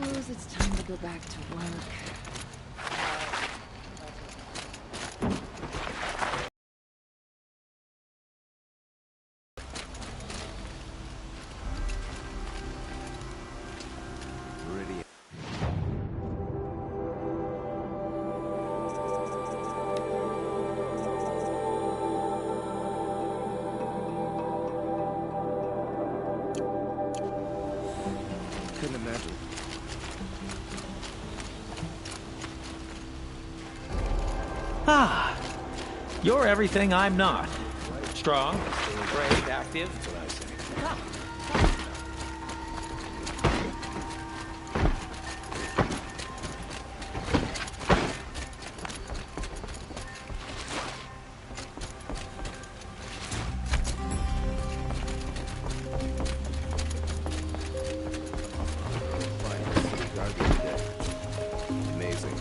suppose it's time to go back to work. Couldn't imagine. Ah, you're everything I'm not. Strong, brave, active. That's what I say. Amazing.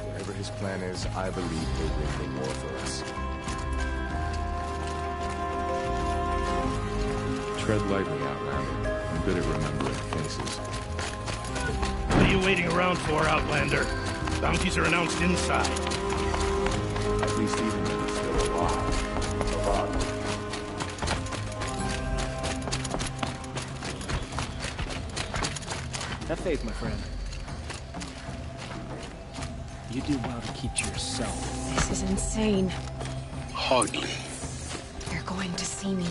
Whatever his plan is, I believe he'll win the war for us. Tread lightly, Outlander. I'm good at remembering faces. What are you waiting around for, Outlander? Bounties are announced inside. At least even if he's still alive. Have faith, my friend. You do well to keep to yourself. This is insane. Hardly. You're going to see me.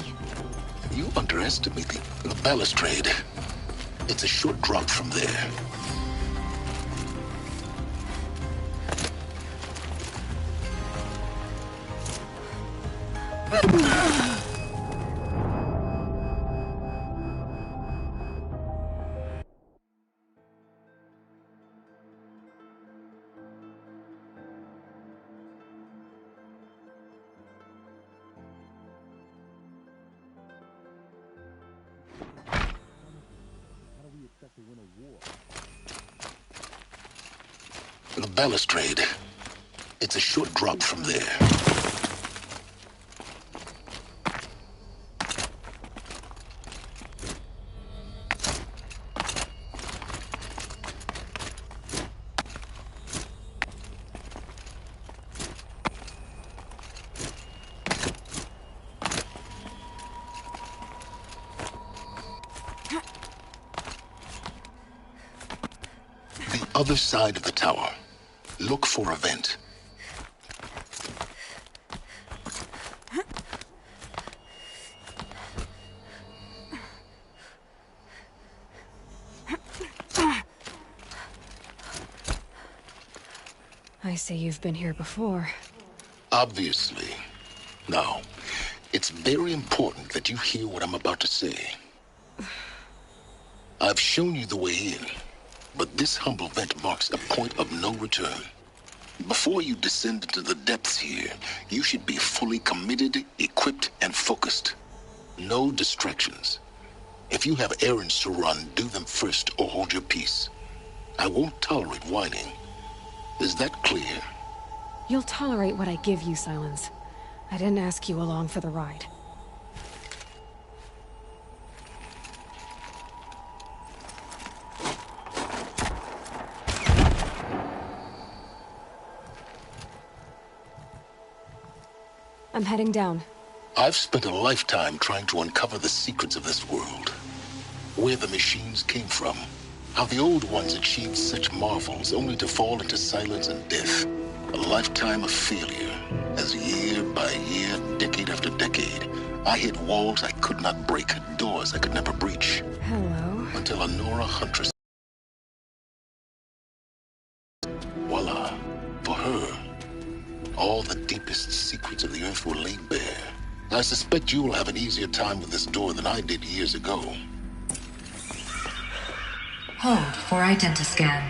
You underestimate the balustrade. It's a short drop from there. The balustrade. It's a short drop from there. The other side of the tower. Look for a vent. I say you've been here before. Obviously. Now, it's very important that you hear what I'm about to say. I've shown you the way in. But this humble vent marks a point of no return. Before you descend into the depths here, you should be fully committed, equipped, and focused. No distractions. If you have errands to run, do them first or hold your peace. I won't tolerate whining. Is that clear? You'll tolerate what I give you, Silence. I didn't ask you along for the ride. I'm heading down. I've spent a lifetime trying to uncover the secrets of this world. Where the machines came from. How the old ones achieved such marvels only to fall into silence and death. A lifetime of failure. As year by year, decade after decade, I hit walls I could not break, doors I could never breach. Hello. Until a Nora Huntress. Voila. For her, all the deepest secrets of the Earth were laid bare. I suspect you will have an easier time with this door than I did years ago. Hold for identiscan.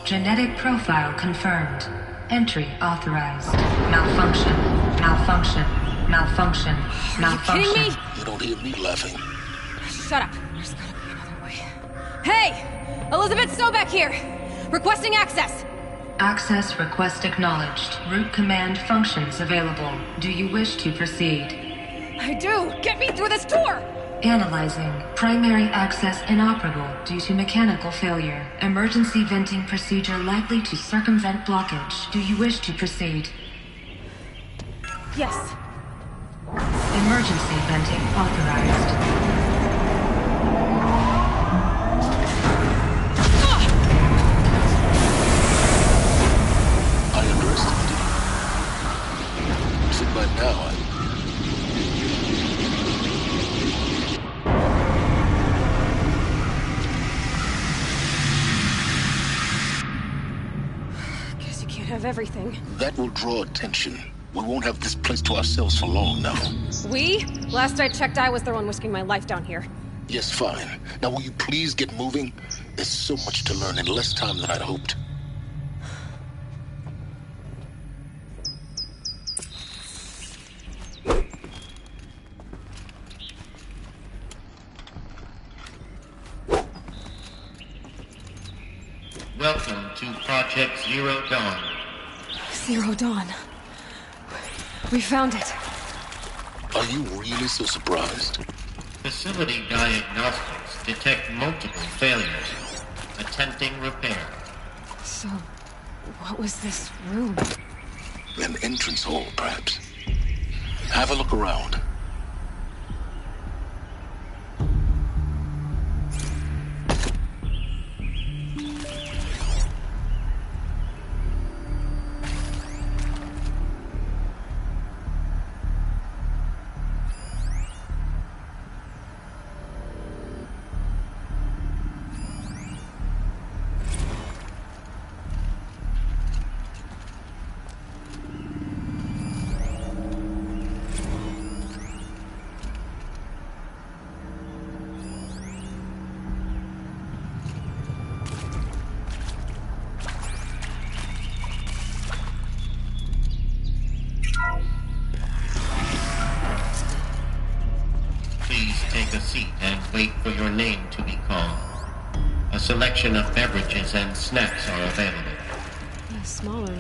Genetic profile confirmed. Entry authorized. Malfunction. Malfunction. Malfunction. Malfunction. Are you kidding me? You don't hear me laughing. Shut up. There's gotta be another way. Hey! Elizabeth Sobek here! Requesting access! Access request acknowledged. Root command functions available. Do you wish to proceed? I do! Get me through this door! Analyzing. Primary access inoperable due to mechanical failure. Emergency venting procedure likely to circumvent blockage. Do you wish to proceed? Yes. Emergency venting authorized. I underestimated you. So by now, Guess you can't have everything. that will draw attention. We won't have this place to ourselves for long now. We? Last I checked, I was the one risking my life down here. Yes, fine. Now will you please get moving? There's so much to learn in less time than I'd hoped. Welcome to Project Zero Dawn. Zero Dawn. We found it. Are you really so surprised? Facility diagnostics detect multiple failures. Attempting repair. So, what was this room? An entrance hall, perhaps. Have a look around. Please take a seat and wait for your name to be called. A selection of beverages and snacks are available. A smaller room.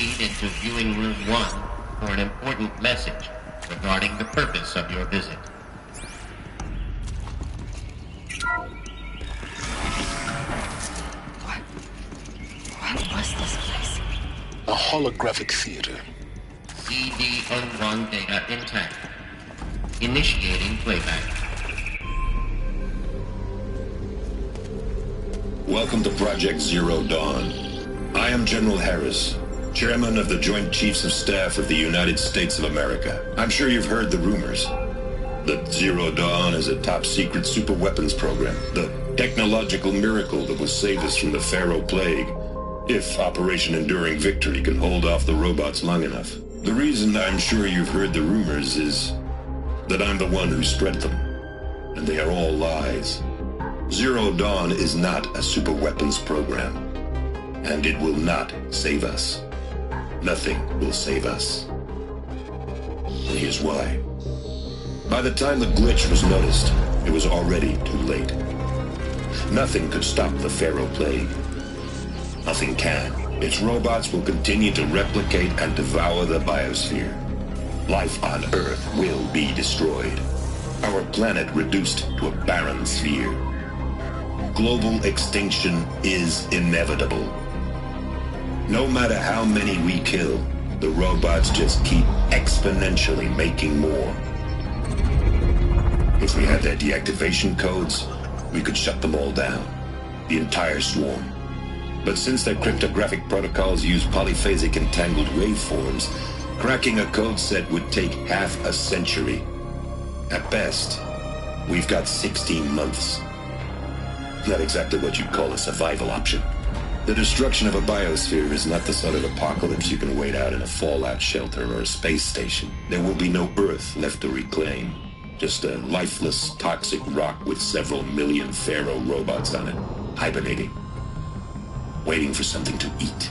proceed into Viewing Room 1 for an important message regarding the purpose of your visit. What was this place? A holographic theater. CD-01 data intact. Initiating playback. Welcome to Project Zero Dawn. I am General Harris, Chairman of the Joint Chiefs of Staff of the United States of America. I'm sure you've heard the rumors that Zero Dawn is a top-secret superweapons program, the technological miracle that will save us from the Pharaoh Plague, if Operation Enduring Victory can hold off the robots long enough. The reason I'm sure you've heard the rumors is that I'm the one who spread them, and they are all lies. Zero Dawn is not a superweapons program, and it will not save us. Nothing will save us. And here's why. By the time the glitch was noticed, it was already too late. Nothing could stop the Pharaoh Plague. Nothing can. Its robots will continue to replicate and devour the biosphere. Life on Earth will be destroyed. Our planet reduced to a barren sphere. Global extinction is inevitable. No matter how many we kill, the robots just keep exponentially making more. If we had their deactivation codes, we could shut them all down. The entire swarm. But since their cryptographic protocols use polyphasic entangled waveforms, cracking a code set would take half a century. At best, we've got 16 months. Not exactly what you'd call a survival option. The destruction of a biosphere is not the sort of apocalypse you can wait out in a fallout shelter or a space station. There will be no Earth left to reclaim. Just a lifeless, toxic rock with several million Pharaoh robots on it, hibernating, waiting for something to eat.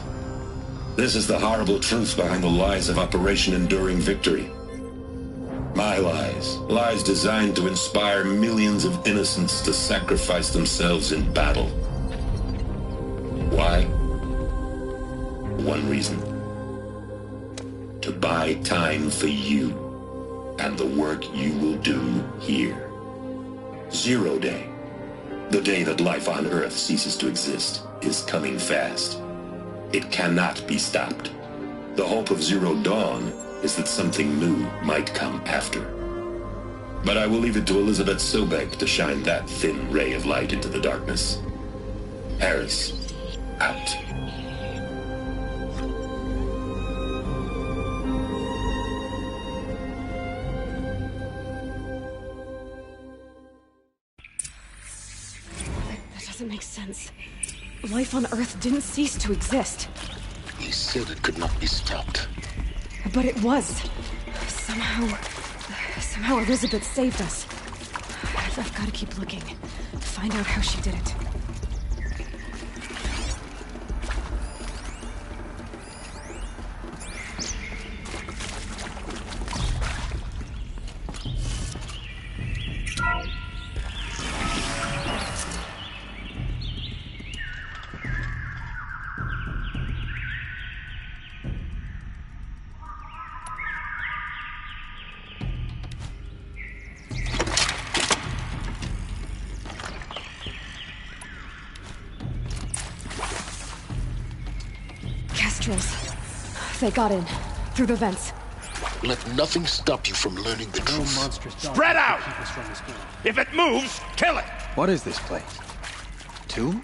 This is the horrible truth behind the lies of Operation Enduring Victory. My lies. Lies designed to inspire millions of innocents to sacrifice themselves in battle. Why? One reason. To buy time for you and the work you will do here. Zero Day. The day that life on Earth ceases to exist is coming fast. It cannot be stopped. The hope of Zero Dawn is that something new might come after. But I will leave it to Elizabeth Sobek to shine that thin ray of light into the darkness. Harris, out. That doesn't make sense. Life on Earth didn't cease to exist. He said it could not be stopped. But it was. Somehow Elizabeth saved us. I've got to keep looking. Find out how she did it. They got in, through the vents. Let nothing stop you from learning the truth. Spread out! If it moves, kill it! What is this place? Tomb?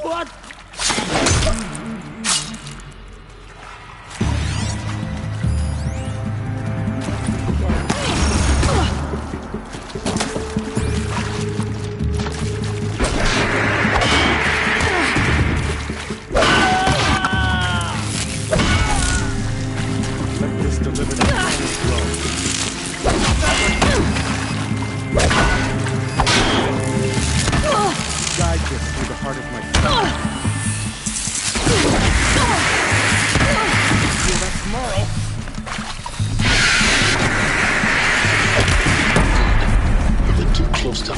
What?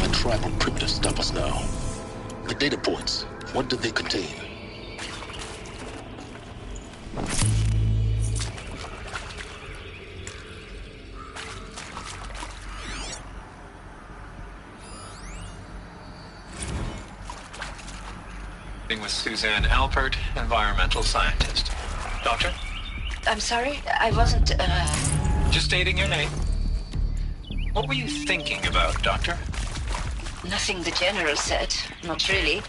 have a tribal primitive stop us now. The data points, what did they contain? With Suzanne Alpert, environmental scientist. Doctor? I'm sorry, I wasn't, Just stating your name. What were you thinking about, Doctor? Nothing the General said. Not really.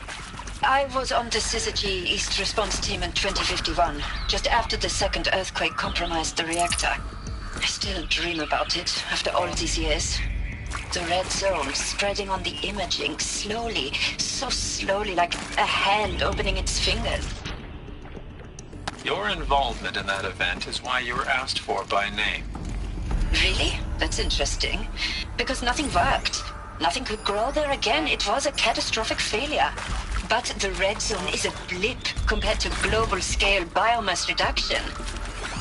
I was on the Syzygy East Response Team in 2051, just after the second earthquake compromised the reactor. I still dream about it, after all these years. The red zone spreading on the imaging, slowly, so slowly, like a hand opening its fingers. Your involvement in that event is why you were asked for by name. Really? That's interesting. Because nothing worked. Nothing could grow there again. It was a catastrophic failure. But the red zone is a blip compared to global-scale biomass reduction.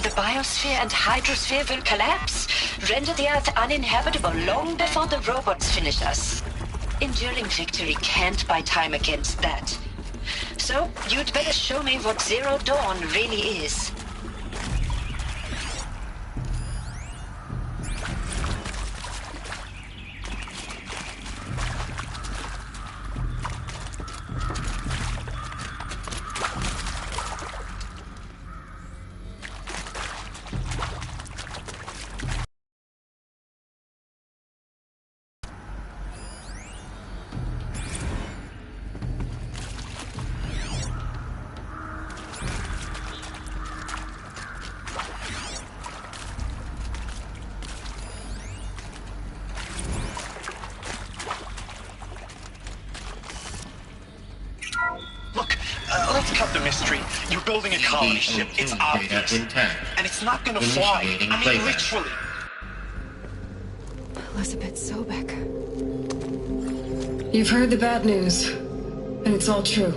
The biosphere and hydrosphere will collapse, render the Earth uninhabitable long before the robots finish us. Enduring victory can't buy time against that. So, you'd better show me what Zero Dawn really is. Let's cut the mystery. You're building a colony ship. It's obvious. And it's not gonna fly. I mean, literally. Elizabeth Sobek. You've heard the bad news, and it's all true.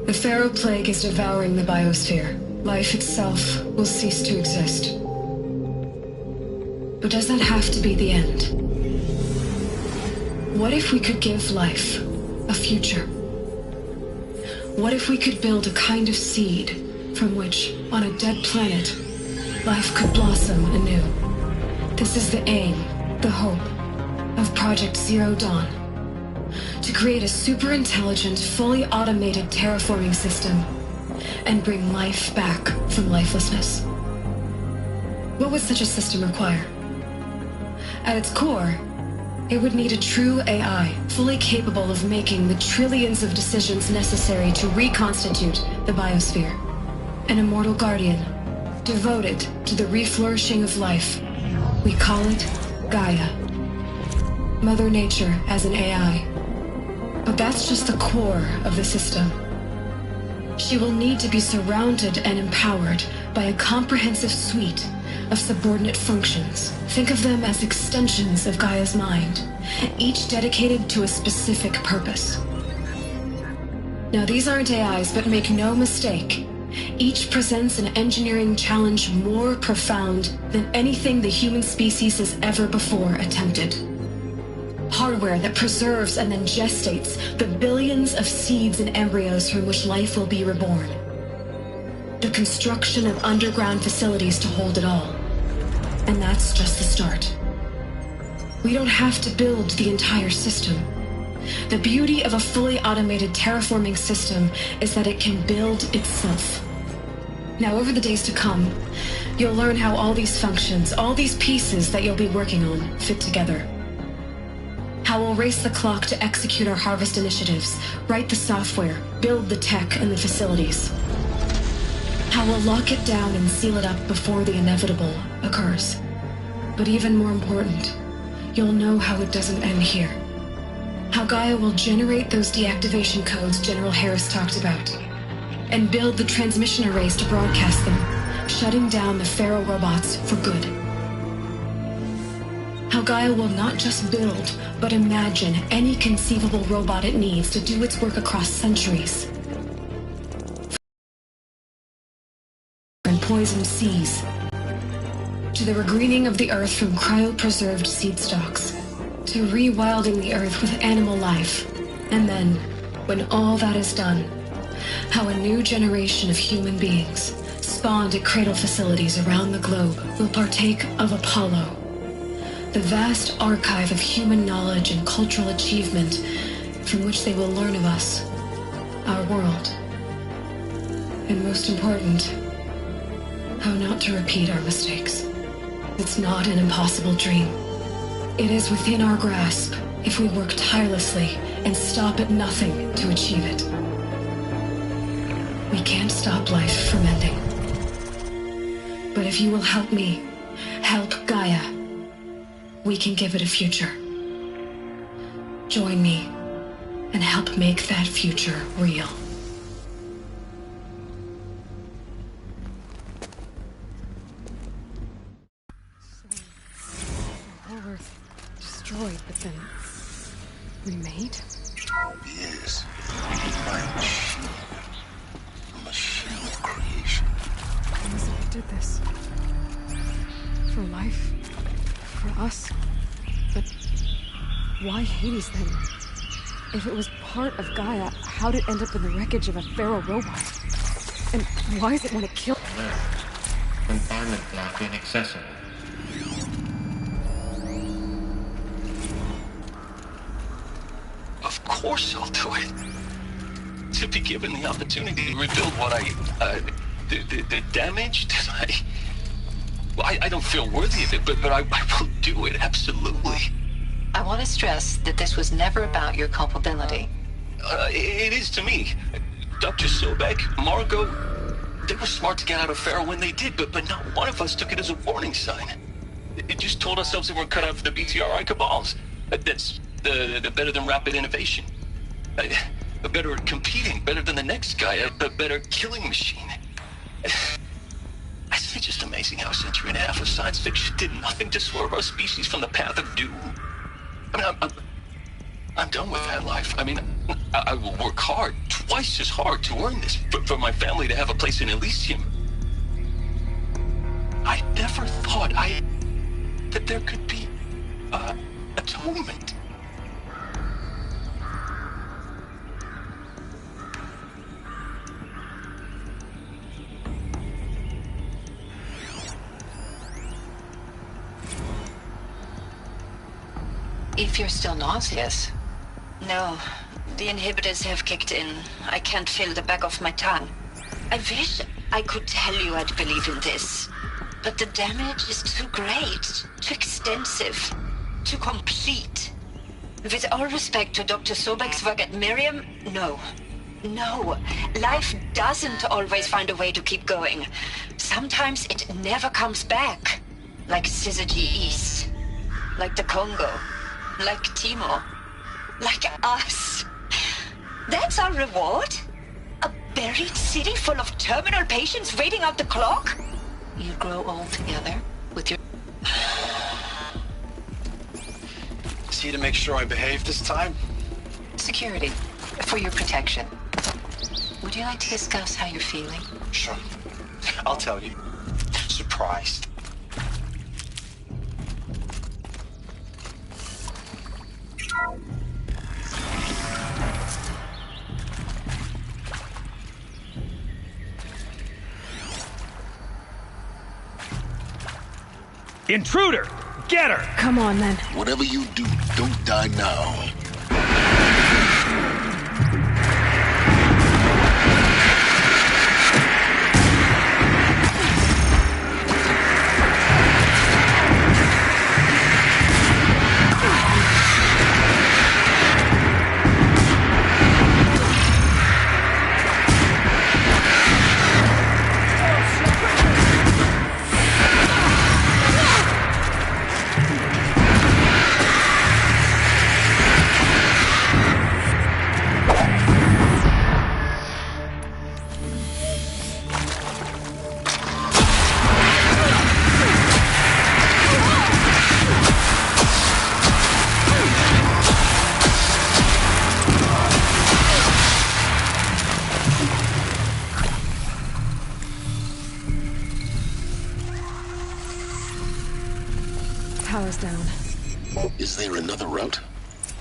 The Pharaoh Plague is devouring the biosphere. Life itself will cease to exist. But does that have to be the end? What if we could give life a future? What if we could build a kind of seed from which, on a dead planet, life could blossom anew? This is the aim, the hope, of Project Zero Dawn. To create a super-intelligent, fully automated terraforming system and bring life back from lifelessness. What would such a system require? At its core, it would need a true AI, fully capable of making the trillions of decisions necessary to reconstitute the biosphere. An immortal guardian, devoted to the reflourishing of life. We call it Gaia. Mother Nature as an AI. But that's just the core of the system. She will need to be surrounded and empowered by a comprehensive suite of subordinate functions. Think of them as extensions of Gaia's mind, each dedicated to a specific purpose. Now, these aren't AIs, but make no mistake, each presents an engineering challenge more profound than anything the human species has ever before attempted. Hardware that preserves and then gestates the billions of seeds and embryos from which life will be reborn. The construction of underground facilities to hold it all. And that's just the start. We don't have to build the entire system. The beauty of a fully automated terraforming system is that it can build itself. Now, over the days to come, you'll learn how all these functions, all these pieces that you'll be working on, fit together. How we'll race the clock to execute our harvest initiatives, write the software, build the tech and the facilities. How we'll lock it down and seal it up before the inevitable occurs. But even more important, you'll know how it doesn't end here. How Gaia will generate those deactivation codes General Harris talked about, and build the transmission arrays to broadcast them, shutting down the Pharaoh robots for good. How Gaia will not just build, but imagine any conceivable robot it needs to do its work across centuries. And poisoned seas, to the regreening of the earth from cryopreserved seed stalks, to rewilding the Earth with animal life. And then, when all that is done, how a new generation of human beings, spawned at cradle facilities around the globe, will partake of Apollo, the vast archive of human knowledge and cultural achievement from which they will learn of us, our world. And most important, how not to repeat our mistakes. It's not an impossible dream. It is within our grasp if we work tirelessly and stop at nothing to achieve it. We can't stop life from ending. But if you will help me, help Gaia, we can give it a future. Join me and help make that future real. Destroyed, but then remade? Yes. My machine creation. Elizabeth did this. For life. For us. But why Hades then? If it was part of Gaia, how'd it end up in the wreckage of a Pharaoh robot? And why does it want to kill? Confinement block inaccessible. Of course I'll do it. To be given the opportunity to rebuild what the damage that I don't feel worthy of it, but I will do it, absolutely. I want to stress that this was never about your culpability. It is to me. Dr. Sobek, Margot, they were smart to get out of Pharaoh when they did, but not one of us took it as a warning sign. It just told ourselves that we're cut out for the BTRI cabals. That's the better than rapid innovation. Better at competing, better than the next guy, a better killing machine. It's just amazing how a century and a half of science fiction did nothing to swerve our species from the path of doom. I mean, I'm done with that life. I mean, I will work hard, twice as hard to earn this, for my family to have a place in Elysium. I never thought that there could be atonement. If you're still nauseous. No, the inhibitors have kicked in. I can't feel the back of my tongue. I wish I could tell you I'd believe in this. But the damage is too great, too extensive, too complete. With all respect to Dr. Sobek's work at Miriam, no. No, life doesn't always find a way to keep going. Sometimes it never comes back. Like Syzygy East. Like the Congo. Like Timor. Like us. That's our reward? A buried city full of terminal patients waiting out the clock? You grow old together with your... Is he to make sure I behave this time? Security. For your protection. Would you like to discuss how you're feeling? Sure. I'll tell you. Surprised. Intruder! Get her! Come on, then. Whatever you do, don't die now. Is there another route?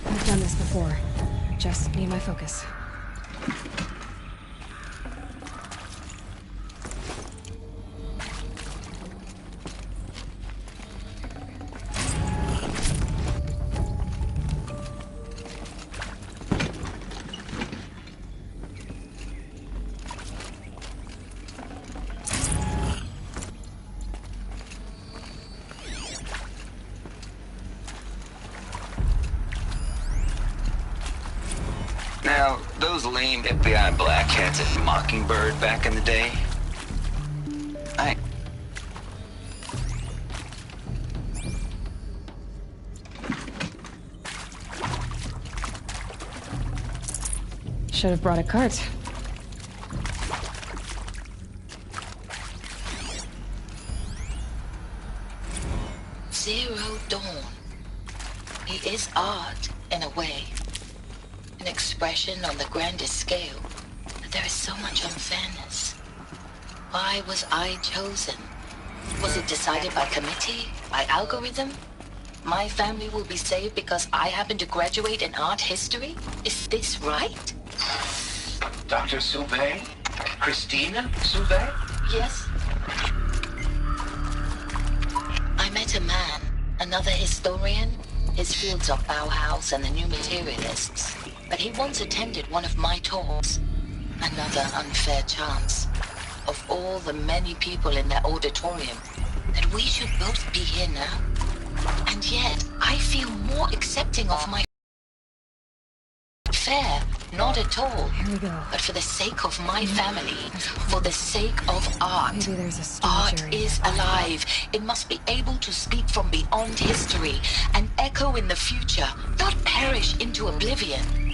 I've done this before. Just need my focus. Now, those lame FBI black hats at Mockingbird back in the day, Should have brought a cart. Zero Dawn. It is art, in a way. An expression on the grandest scale. But there is so much unfairness. Why was I chosen? Was it decided by committee? By algorithm? My family will be saved because I happen to graduate in art history? Is this right? Dr. Soubet? Christina Soubet? Yes. I met a man, another historian. His fields are Bauhaus and the New Materialists. But he once attended one of my talks. Another unfair chance. Of all the many people in that auditorium, that we should both be here now. And yet, I feel more accepting of my fair. Not at all. Here we go. But for the sake of my family, for the sake of art. Maybe there's a storage Art area is nearby. alive. It must be able to speak from beyond history and echo in the future, not perish into oblivion.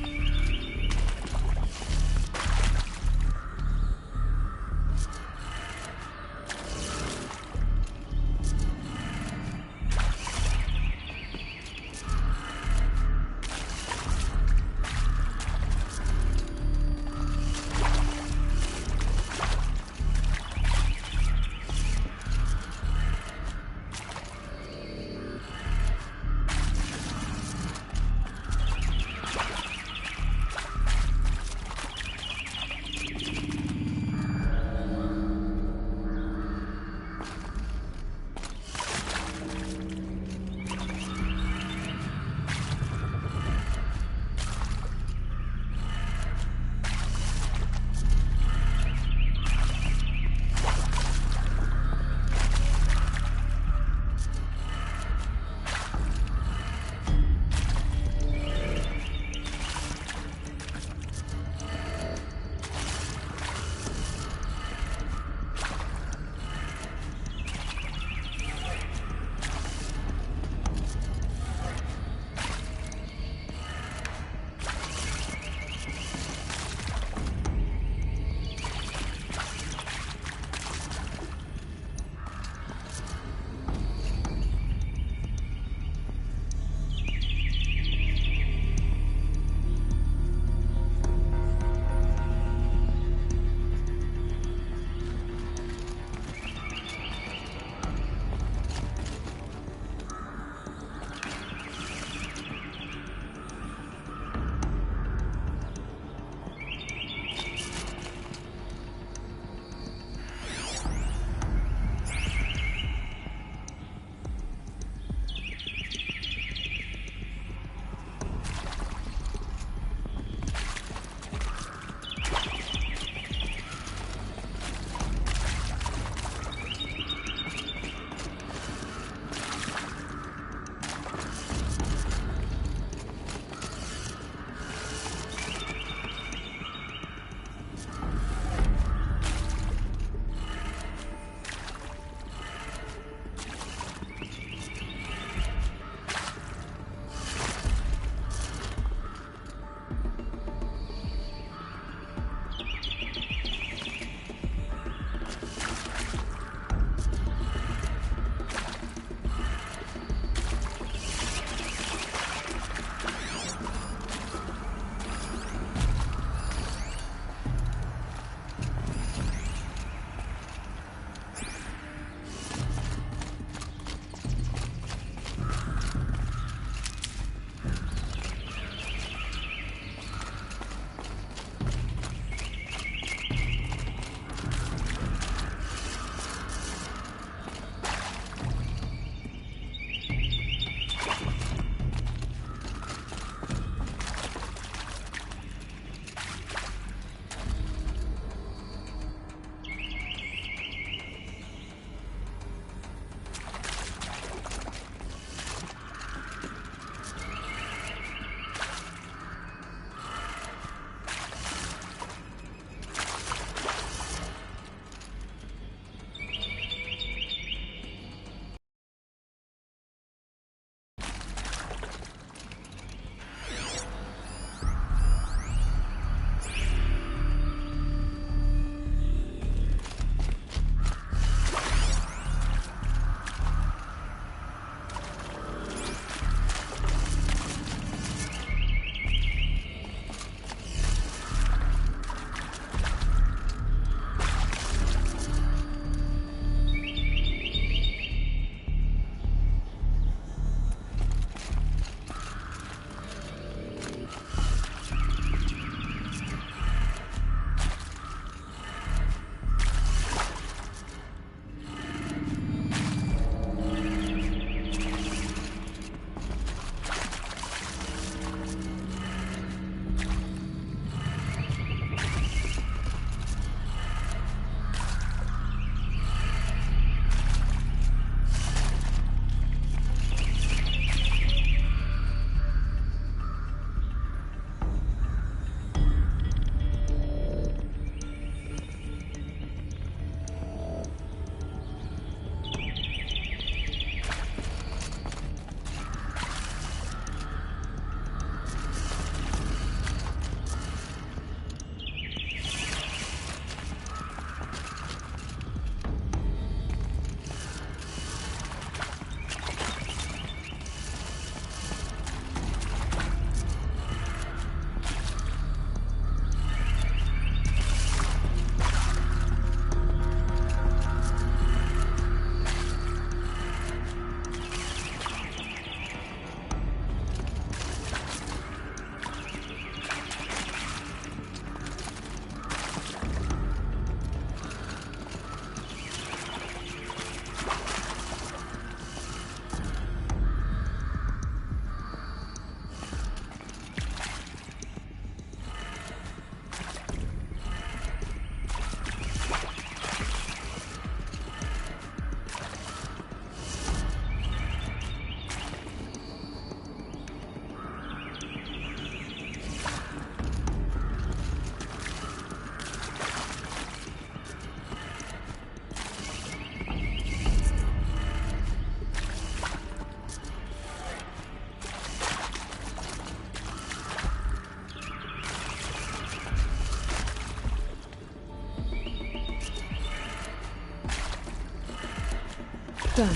Done.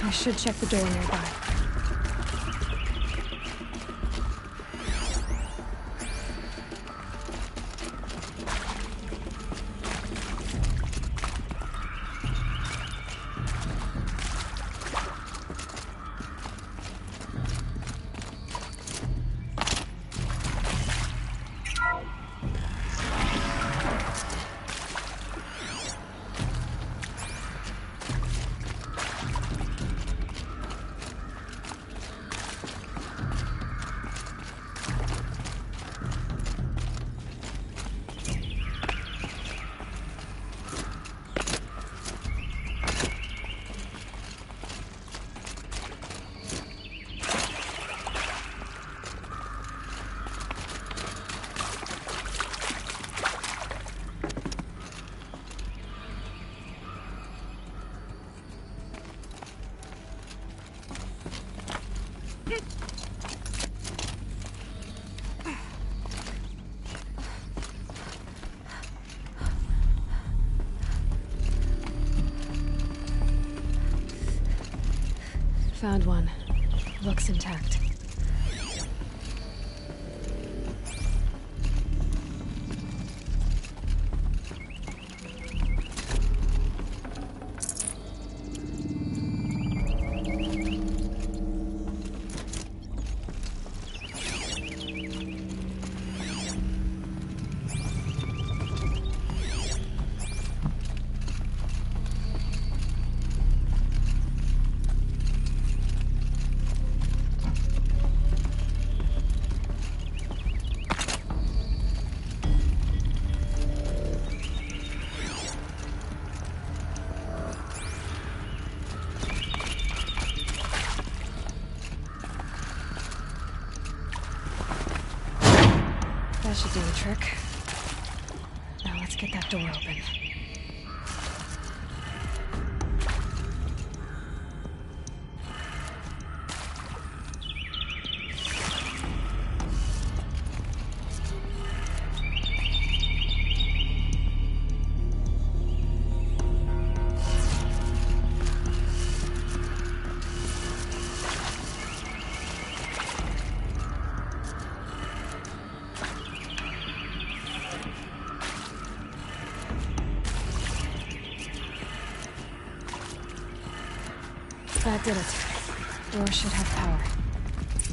I should check the door nearby. Found one. Looks intact. That should do the trick. Now let's get that door open. That did it. Door should have power.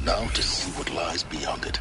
Now to see what lies beyond it.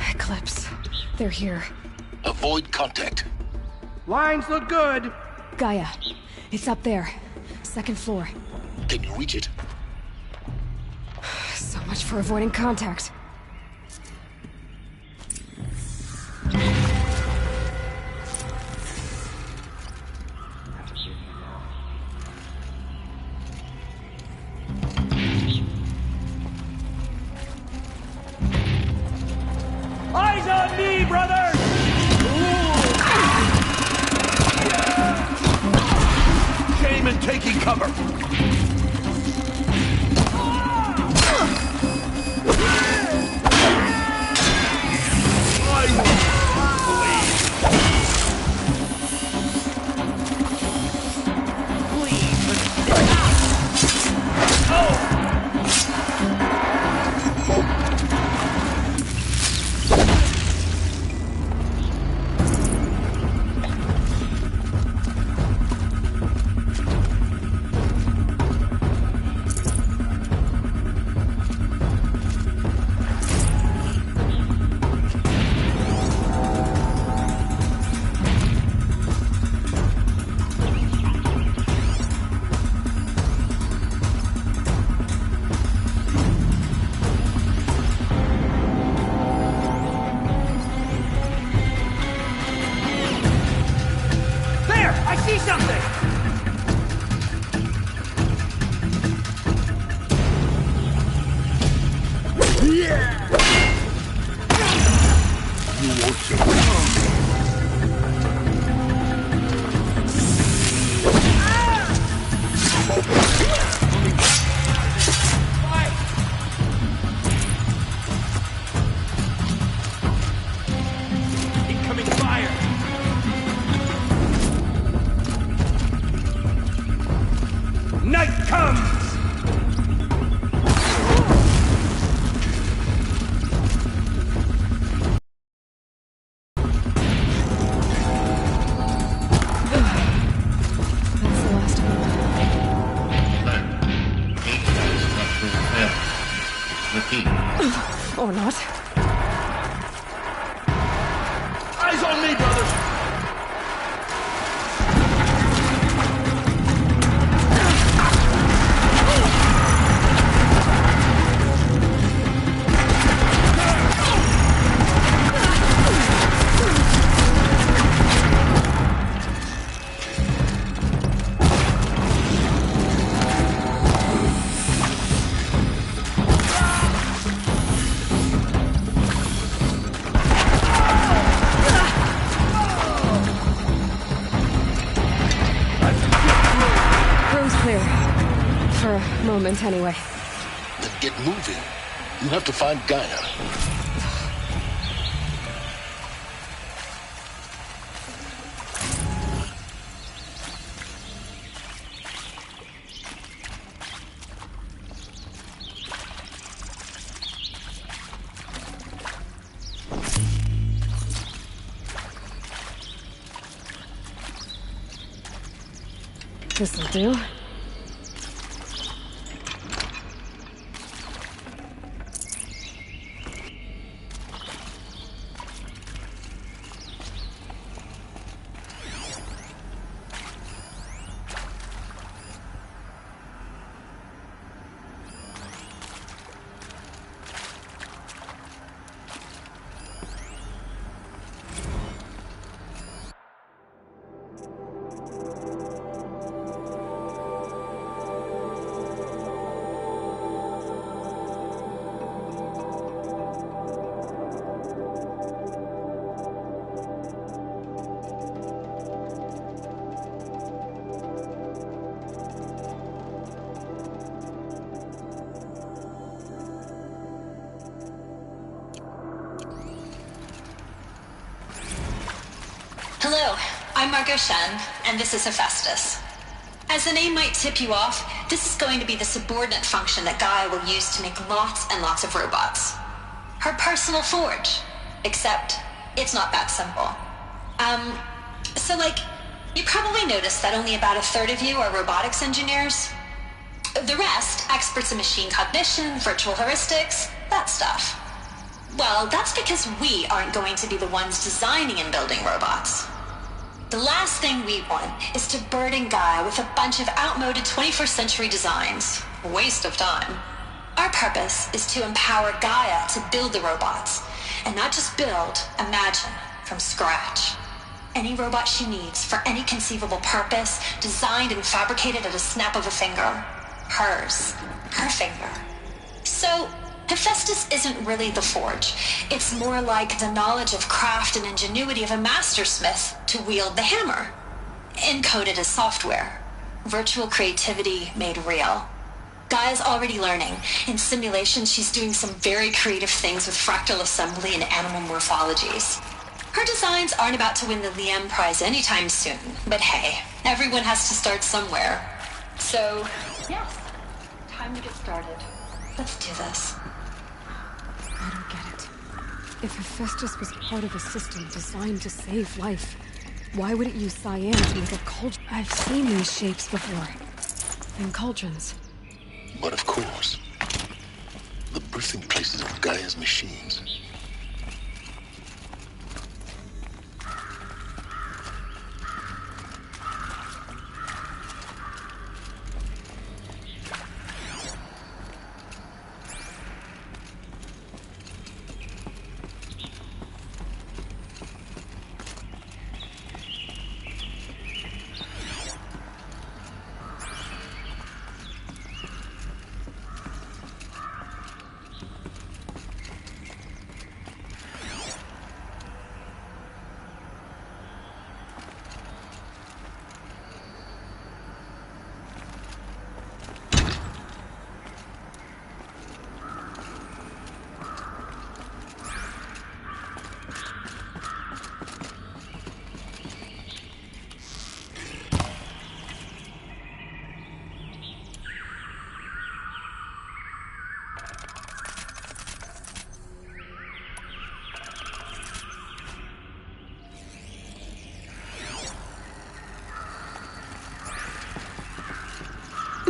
Eclipse. They're here. Avoid contact. Lines look good. Gaia. It's up there. Second floor. Can you reach it? So much for avoiding contact. Eyes on me, brother! Shaman taking cover. something! Yeah! You won't survive. Incoming fire! Night comes! Or not. Eyes on me, brother! For a moment, anyway. Then get moving. You have to find Gaia. This'll do. Hello, I'm Margot Shen, and this is Hephaestus. As the name might tip you off, this is going to be the subordinate function that Gaia will use to make lots and lots of robots. Her personal forge. Except, it's not that simple. You probably noticed that only about a third of you are robotics engineers. The rest, experts in machine cognition, virtual heuristics, that stuff. Well, that's because we aren't going to be the ones designing and building robots. The last thing we want is to burden Gaia with a bunch of outmoded 21st century designs. A waste of time. Our purpose is to empower Gaia to build the robots, and not just build, imagine, from scratch. Any robot she needs for any conceivable purpose, designed and fabricated at a snap of a finger. Hers. Her finger. So, Hephaestus isn't really the forge. It's more like the knowledge of craft and ingenuity of a mastersmith to wield the hammer. Encoded as software. Virtual creativity made real. Gaia's already learning. In simulations, she's doing some very creative things with fractal assembly and animal morphologies. Her designs aren't about to win the Liam Prize anytime soon, but hey, everyone has to start somewhere. So, yes, time to get started. Let's do this. I don't get it. If Hephaestus was part of a system designed to save life, why would it use cyan to make a cauldron? I've seen these shapes before. In cauldrons. But of course, the birthing places of Gaia's machines.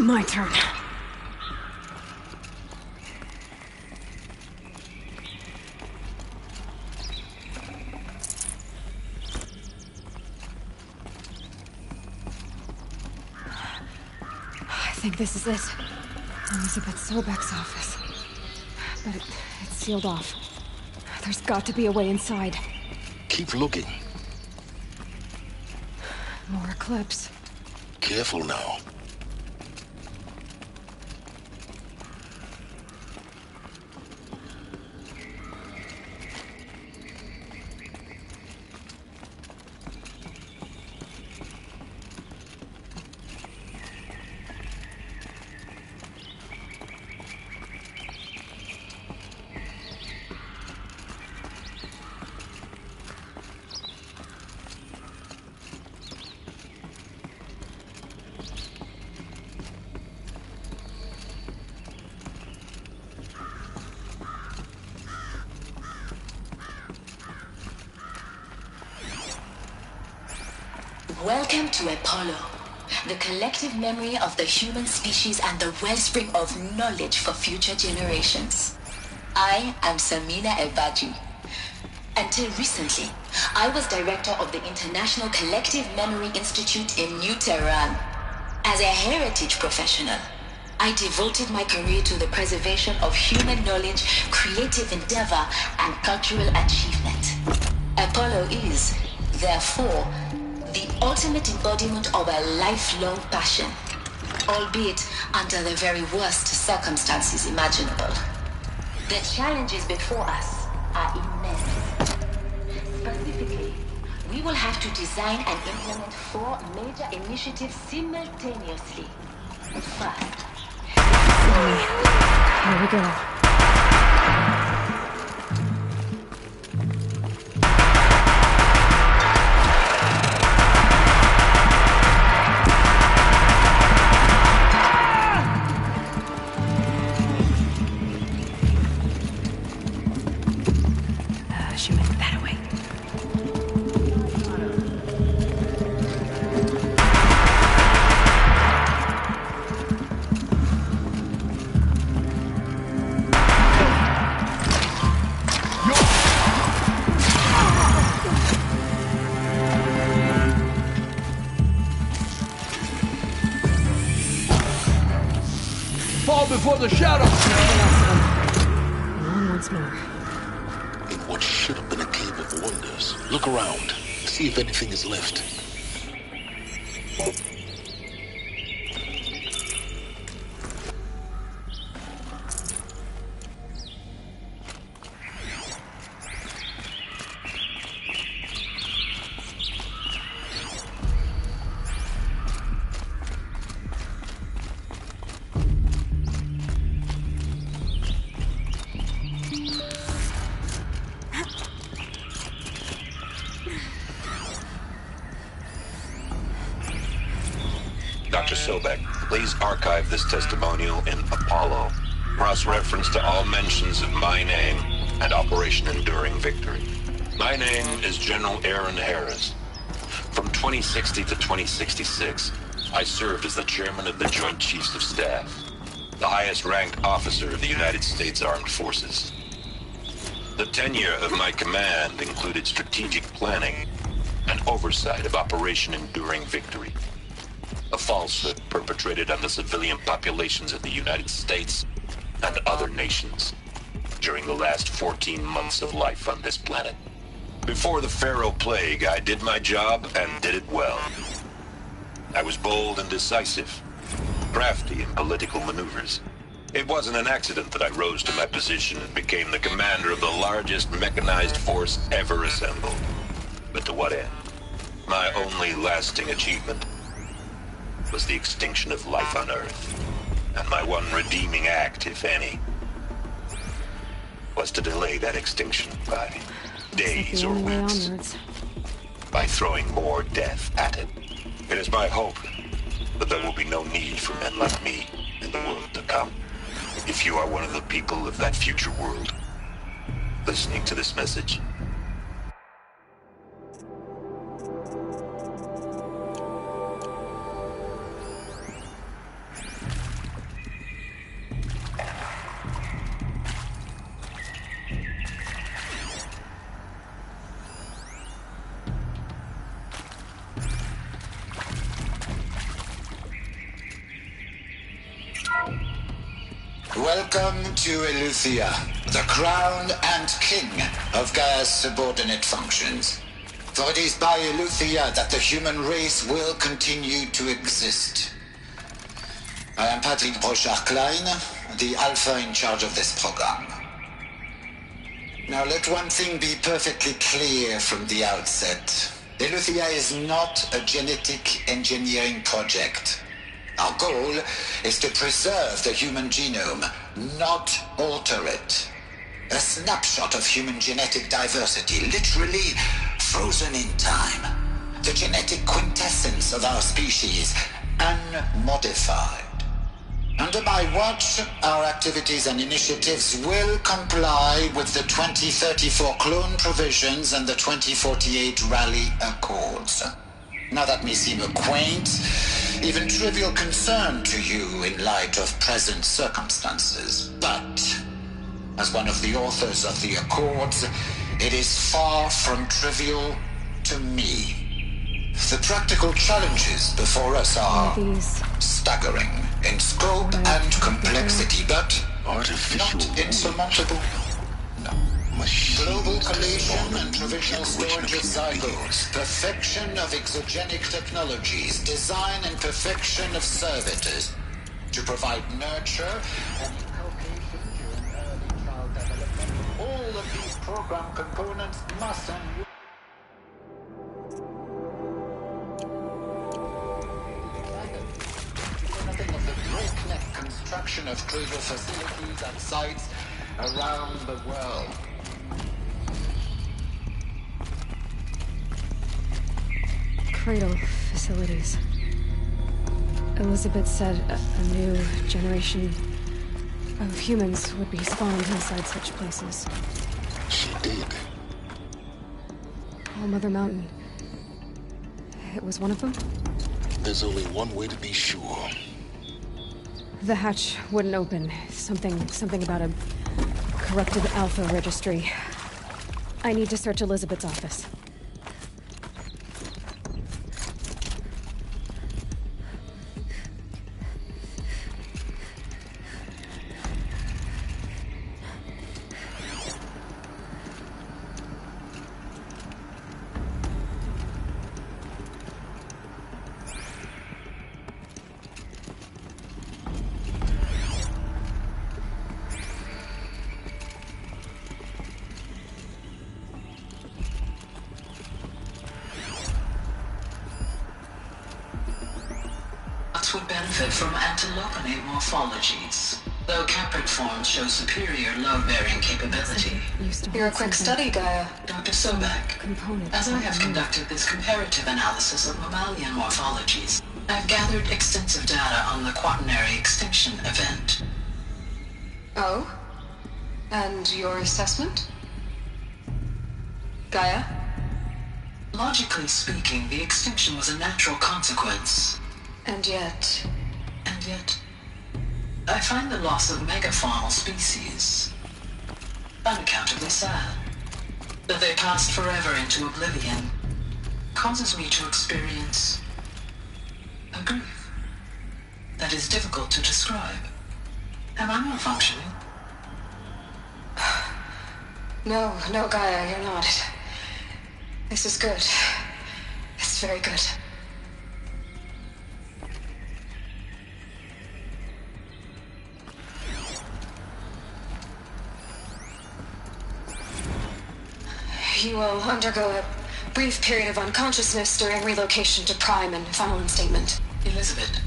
My turn. I think this is it. Elizabeth Sobek's office. But it's sealed off. There's got to be a way inside. Keep looking. More Eclipse. Careful now. Welcome to Apollo, the collective memory of the human species and the wellspring of knowledge for future generations. I am Samina Ebaji. Until recently, I was director of the International Collective Memory Institute in New Tehran. As a heritage professional, I devoted my career to the preservation of human knowledge, creative endeavor, and cultural achievement. Apollo is, therefore, the ultimate embodiment of a lifelong passion, albeit under the very worst circumstances imaginable. The challenges before us are immense. Specifically, we will have to design and implement 4 major initiatives simultaneously. First, here we go. Before the shadow! On once more. In what should have been a cave of wonders, look around. See if anything is left. Dr. Sobek, please archive this testimonial in Apollo. Cross-reference to all mentions of my name and Operation Enduring Victory. My name is General Aaron Harris. From 2060 to 2066, I served as the chairman of the Joint Chiefs of Staff, the highest-ranked officer of the United States Armed Forces. The tenure of my command included strategic planning and oversight of Operation Enduring Victory, a falsehood perpetrated on the civilian populations of the United States and other nations during the last 14 months of life on this planet. Before the Pharaoh Plague, I did my job and did it well. I was bold and decisive, crafty in political maneuvers. It wasn't an accident that I rose to my position and became the commander of the largest mechanized force ever assembled. But to what end? My only lasting achievement was the extinction of life on Earth. And my one redeeming act, if any, was to delay that extinction by days or weeks, by throwing more death at it. It is my hope that there will be no need for men like me in the world to come. If you are one of the people of that future world listening to this message, Welcome to Eleuthia, the crown and king of Gaia's subordinate functions. For it is by Eleuthia that the human race will continue to exist. I am Patrick Brochard-Klein, the Alpha in charge of this program. Now let one thing be perfectly clear from the outset. Eleuthia is not a genetic engineering project. Our goal is to preserve the human genome, not alter it. A snapshot of human genetic diversity, literally frozen in time. The genetic quintessence of our species, unmodified. Under my watch, our activities and initiatives will comply with the 2034 clone provisions and the 2048 Raleigh Accords. Now that may seem a quaint, even trivial concern to you in light of present circumstances, but as one of the authors of the Accords, it is far from trivial to me. The practical challenges before us are staggering in scope and complexity, but not insurmountable. Global collation and provisional storage of zygotes, perfection of exogenic technologies, design and perfection of servitors to provide nurture and inculcation during early child development. All of these program components must and nothing of the breakneck construction of cradle facilities at sites around the world. Cradle facilities. Elizabeth said a new generation of humans would be spawned inside such places. She did. All Mother Mountain. It was one of them? There's only one way to be sure. The hatch wouldn't open. Something about a corrupted Alpha registry. I need to search Elizabeth's office. Would benefit from antiloconate morphologies, though Caprid forms show superior load-bearing capability. You're a quick study, Gaia. Dr. Sobek, as I have conducted this comparative analysis of mammalian morphologies, I've gathered extensive data on the quaternary extinction event. Oh? And your assessment? Gaia? Logically speaking, the extinction was a natural consequence. And yet, I find the loss of megafaunal species unaccountably sad. That they passed forever into oblivion causes me to experience a grief that is difficult to describe. Am I malfunctioning? No, Gaia, you're not. This is good. It's very good. You will undergo a brief period of unconsciousness during relocation to Prime and final instatement. Elizabeth,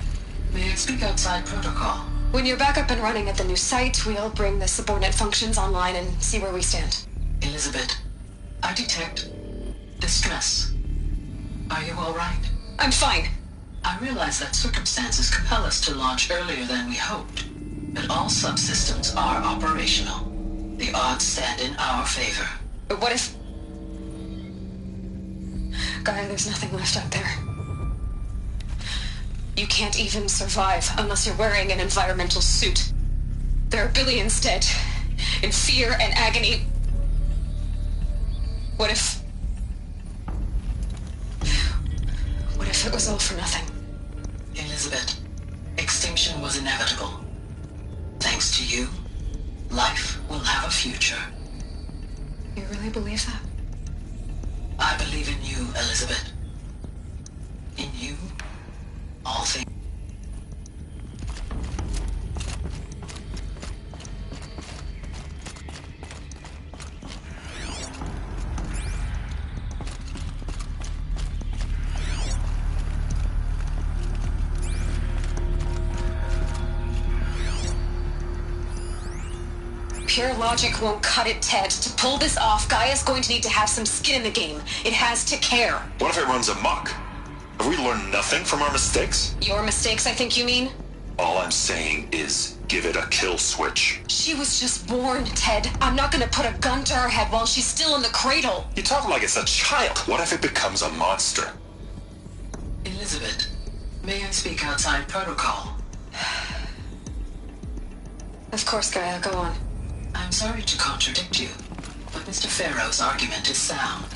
may I speak outside protocol? When you're back up and running at the new site, we'll bring the subordinate functions online and see where we stand. Elizabeth, I detect distress. Are you all right? I'm fine. I realize that circumstances compel us to launch earlier than we hoped, but all subsystems are operational. The odds stand in our favor. But what if... Gaia, there's nothing left out there. You can't even survive unless you're wearing an environmental suit. There are billions dead, in fear and agony. What if it was all for nothing? Elizabeth, extinction was inevitable. Thanks to you, life will have a future. You really believe that? I believe in you, Elizabeth. In you, all things. Pure logic won't cut it, Ted. To pull this off, Gaia's going to need to have some skin in the game. It has to care. What if it runs amok? Have we learned nothing from our mistakes? Your mistakes, I think you mean? All I'm saying is give it a kill switch. She was just born, Ted. I'm not gonna put a gun to her head while she's still in the cradle. You talk like it's a child. What if it becomes a monster? Elizabeth, may I speak outside protocol? Of course, Gaia, go on. I'm sorry to contradict you, but Mr. Farrow's argument is sound.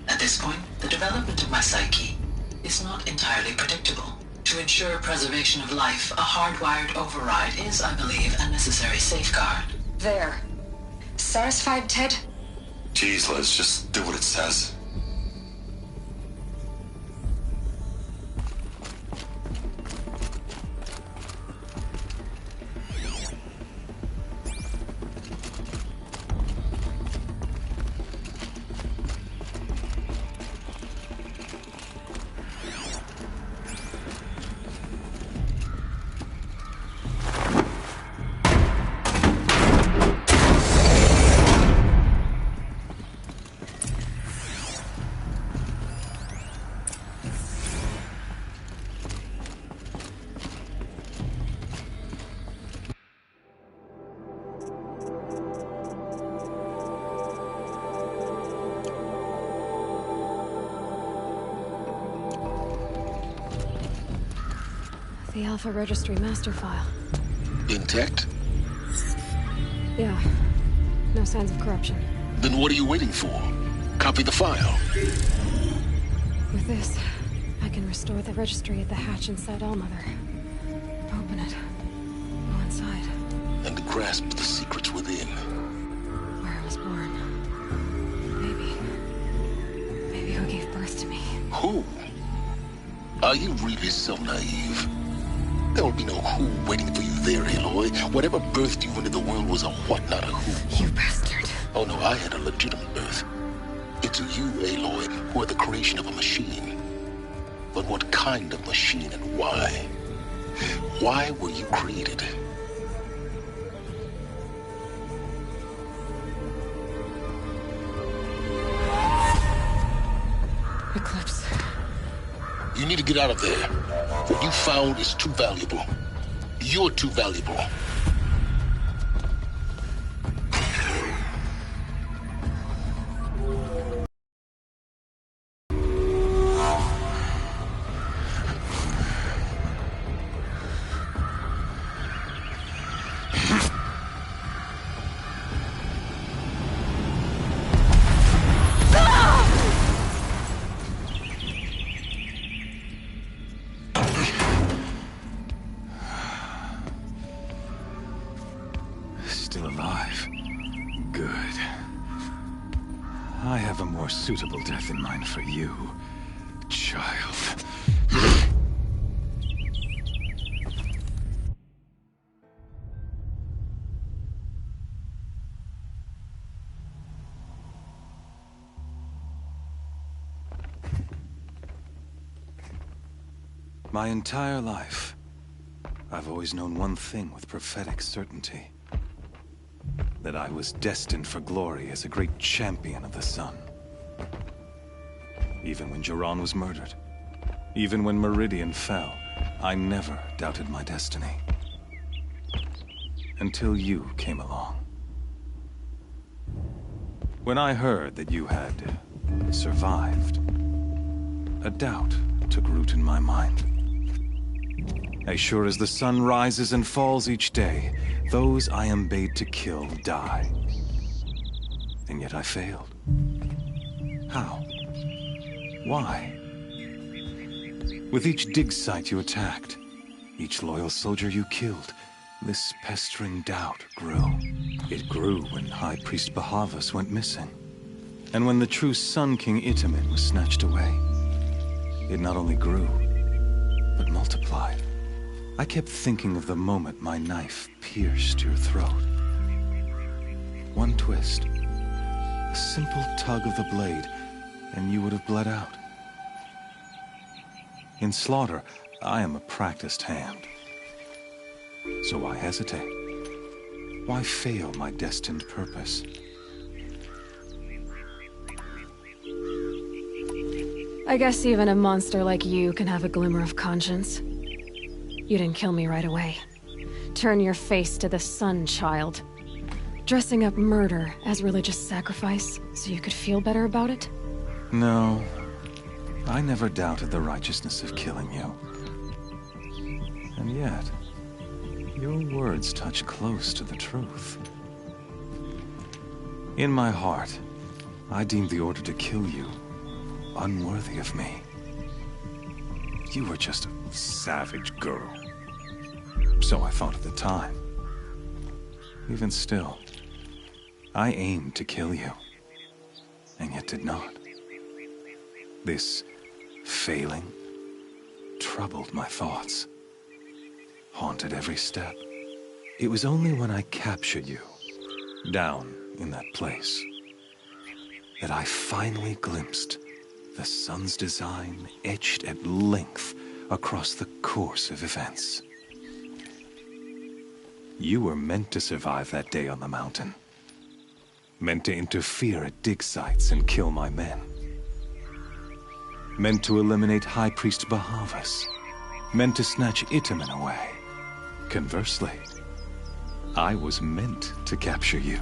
At this point, the development of my psyche is not entirely predictable. To ensure preservation of life, a hardwired override is, I believe, a necessary safeguard. There. Satisfied, Ted? Jeez, Liz, just do what it says. The Alpha Registry master file. Intact? Yeah. No signs of corruption. Then what are you waiting for? Copy the file. With this, I can restore the registry at the hatch inside Allmother. Open it. Go inside. And grasp the secrets within. Where I was born. Maybe who gave birth to me. Who? Are you really so naive? There will be no who waiting for you there, Aloy. Whatever birthed you into the world was a what, not a who. You bastard. Oh no, I had a legitimate birth. It's you, Aloy, who are the creation of a machine. But what kind of machine and why? Why were you created? Eclipse. You need to get out of there. What you found is too valuable. You're too valuable. Still alive. Good. I have a more suitable death in mind for you, child. My entire life, I've always known one thing with prophetic certainty. That I was destined for glory as a great champion of the sun. Even when Jiran was murdered, even when Meridian fell, I never doubted my destiny. Until you came along. When I heard that you had survived, a doubt took root in my mind. As sure as the sun rises and falls each day, those I am bade to kill die. And yet I failed. How? Why? With each dig site you attacked, each loyal soldier you killed, this pestering doubt grew. It grew when High Priest Bahavas went missing, and when the true Sun King Itamen was snatched away. It not only grew, but multiplied. I kept thinking of the moment my knife pierced your throat. One twist, a simple tug of the blade, and you would have bled out. In slaughter, I am a practiced hand. So why hesitate? Why fail my destined purpose? I guess even a monster like you can have a glimmer of conscience. You didn't kill me right away. Turn your face to the sun, child. Dressing up murder as religious sacrifice so you could feel better about it? No. I never doubted the righteousness of killing you. And yet, your words touch close to the truth. In my heart, I deemed the order to kill you unworthy of me. You were just a savage girl. So I thought at the time. Even still, I aimed to kill you, and yet did not. This failing troubled my thoughts, haunted every step. It was only when I captured you, down in that place, that I finally glimpsed the sun's design etched at length across the course of events. You were meant to survive that day on the mountain. Meant to interfere at dig sites and kill my men. Meant to eliminate High Priest Bahavas. Meant to snatch Itamen away. Conversely, I was meant to capture you.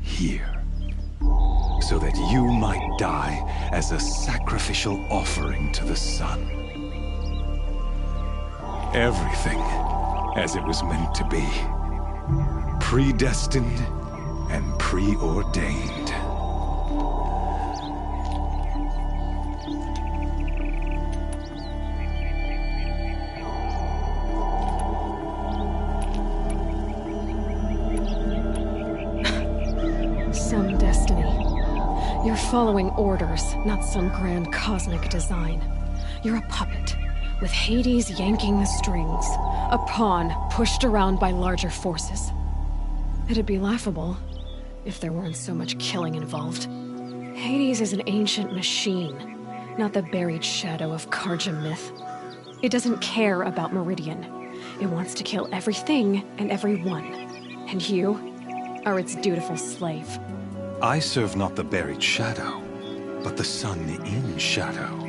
Here. So that you might die as a sacrificial offering to the sun. Everything as it was meant to be. Predestined and preordained. Some destiny. You're following orders, not some grand cosmic design. You're a puppet, with Hades yanking the strings. A pawn pushed around by larger forces. It'd be laughable if there weren't so much killing involved. Hades is an ancient machine, not the buried shadow of Karja myth. It doesn't care about Meridian. It wants to kill everything and everyone. And you are its dutiful slave. I serve not the buried shadow, but the sun in shadow.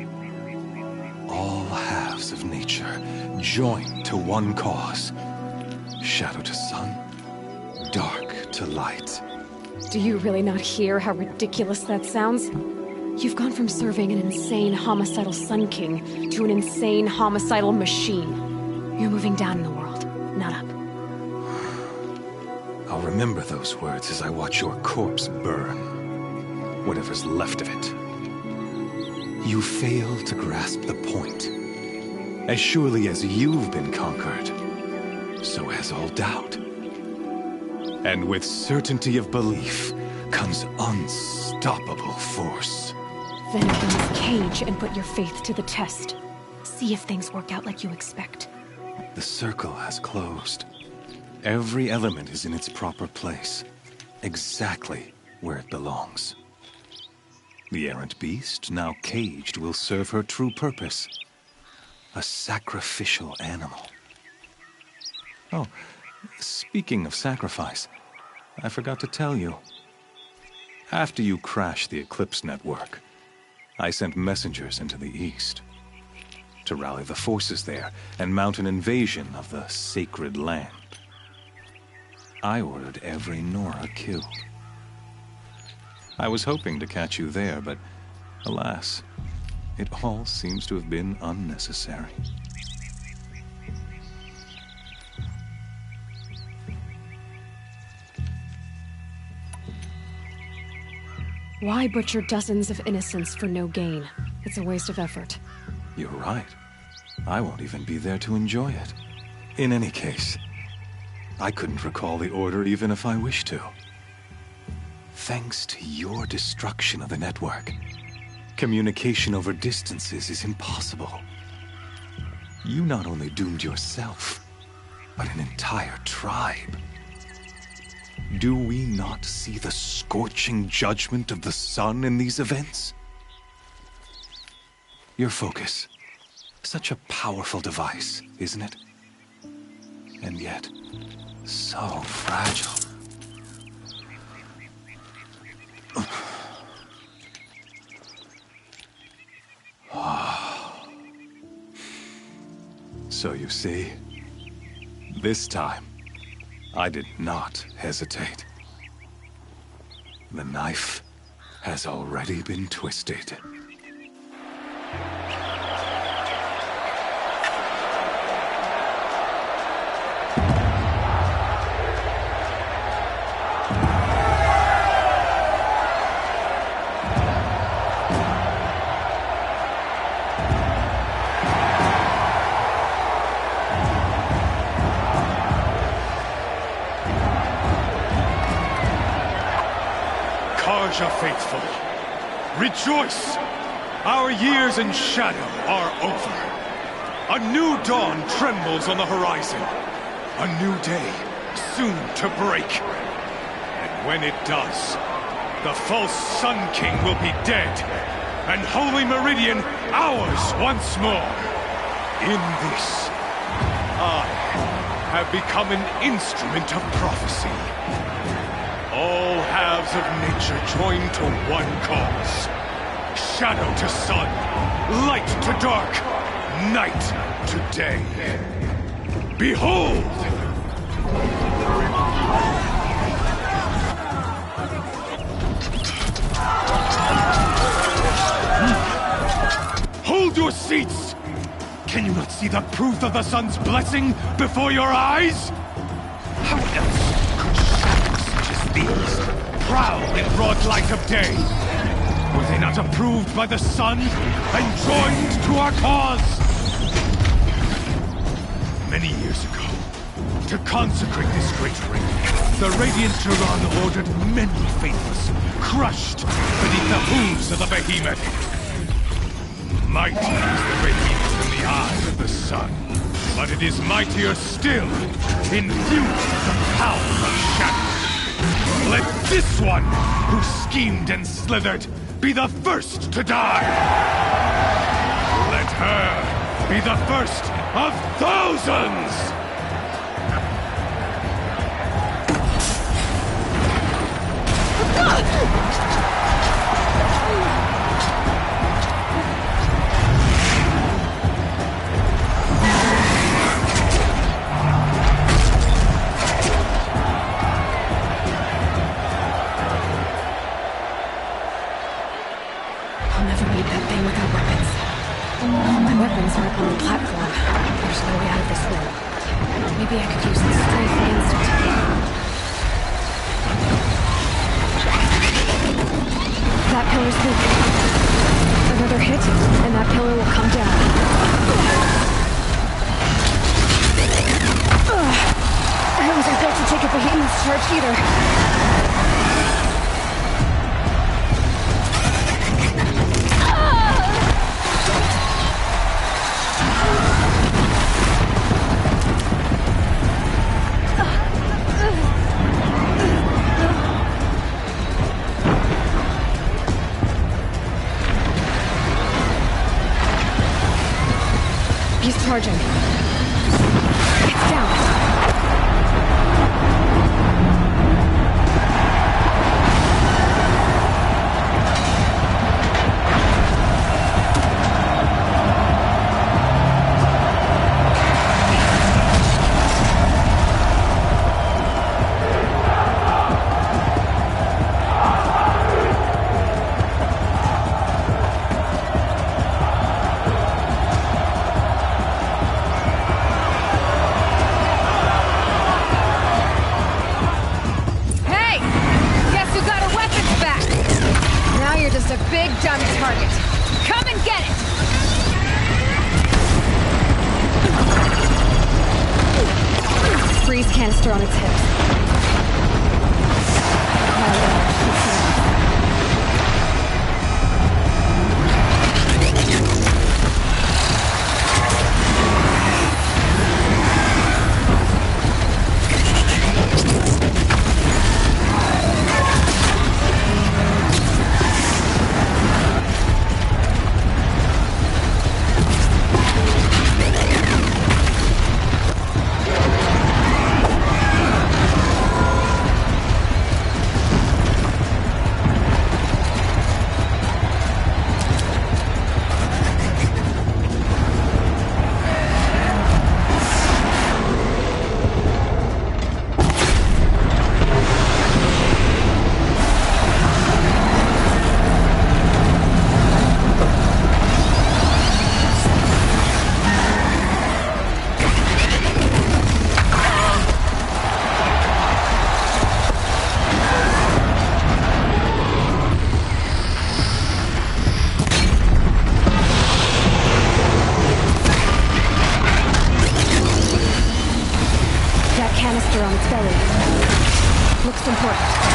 All halves of nature joined to one cause. Shadow to sun, dark to light. Do you really not hear how ridiculous that sounds? You've gone from serving an insane homicidal Sun King to an insane homicidal machine. You're moving down in the world, not up. I'll remember those words as I watch your corpse burn. Whatever's left of it. You fail to grasp the point. As surely as you've been conquered, so has all doubt. And with certainty of belief comes unstoppable force. Then open this cage and put your faith to the test. See if things work out like you expect. The circle has closed. Every element is in its proper place, exactly where it belongs. The errant beast, now caged, will serve her true purpose. A sacrificial animal. Oh, speaking of sacrifice, I forgot to tell you. After you crashed the Eclipse network, I sent messengers into the east to rally the forces there and mount an invasion of the sacred land. I ordered every Nora killed. I was hoping to catch you there, but alas, it all seems to have been unnecessary. Why butcher dozens of innocents for no gain? It's a waste of effort. You're right. I won't even be there to enjoy it. In any case, I couldn't recall the order even if I wished to. Thanks to your destruction of the network, communication over distances is impossible. You not only doomed yourself, but an entire tribe. Do we not see the scorching judgment of the sun in these events? Your focus. Such a powerful device, isn't it? And yet, so fragile. So you see, this time, I did not hesitate. The knife has already been twisted. Karja faithful, rejoice! Our years in shadow are over. A new dawn trembles on the horizon. A new day soon to break. And when it does, the false Sun King will be dead, and Holy Meridian ours once more. In this, I have become an instrument of prophecy. All halves of nature join to one cause. Shadow to sun, light to dark, night to day. Behold! Hold your seats! Can you not see the proof of the sun's blessing before your eyes? How else could shadows such as these prowl in broad light of day? Were they not approved by the sun and joined to our cause? Many years ago, to consecrate this great ring, the Radiant Turan ordered many faithless, crushed beneath the hooves of the behemoth. Mighty is the behemoth in the eye of the sun, but it is mightier still, infused with the power of shadow. Let this one, who schemed and slithered, be the first to die! Let her be the first of thousands! On the platform. There's no way out of this room. Maybe I could use the strength against it. That pillar's weak. Another hit, and that pillar will come down. I wasn't built to take a behemoth's charge either. He's charging. It's down. canister on its hips. Canister on its belly. Looks important.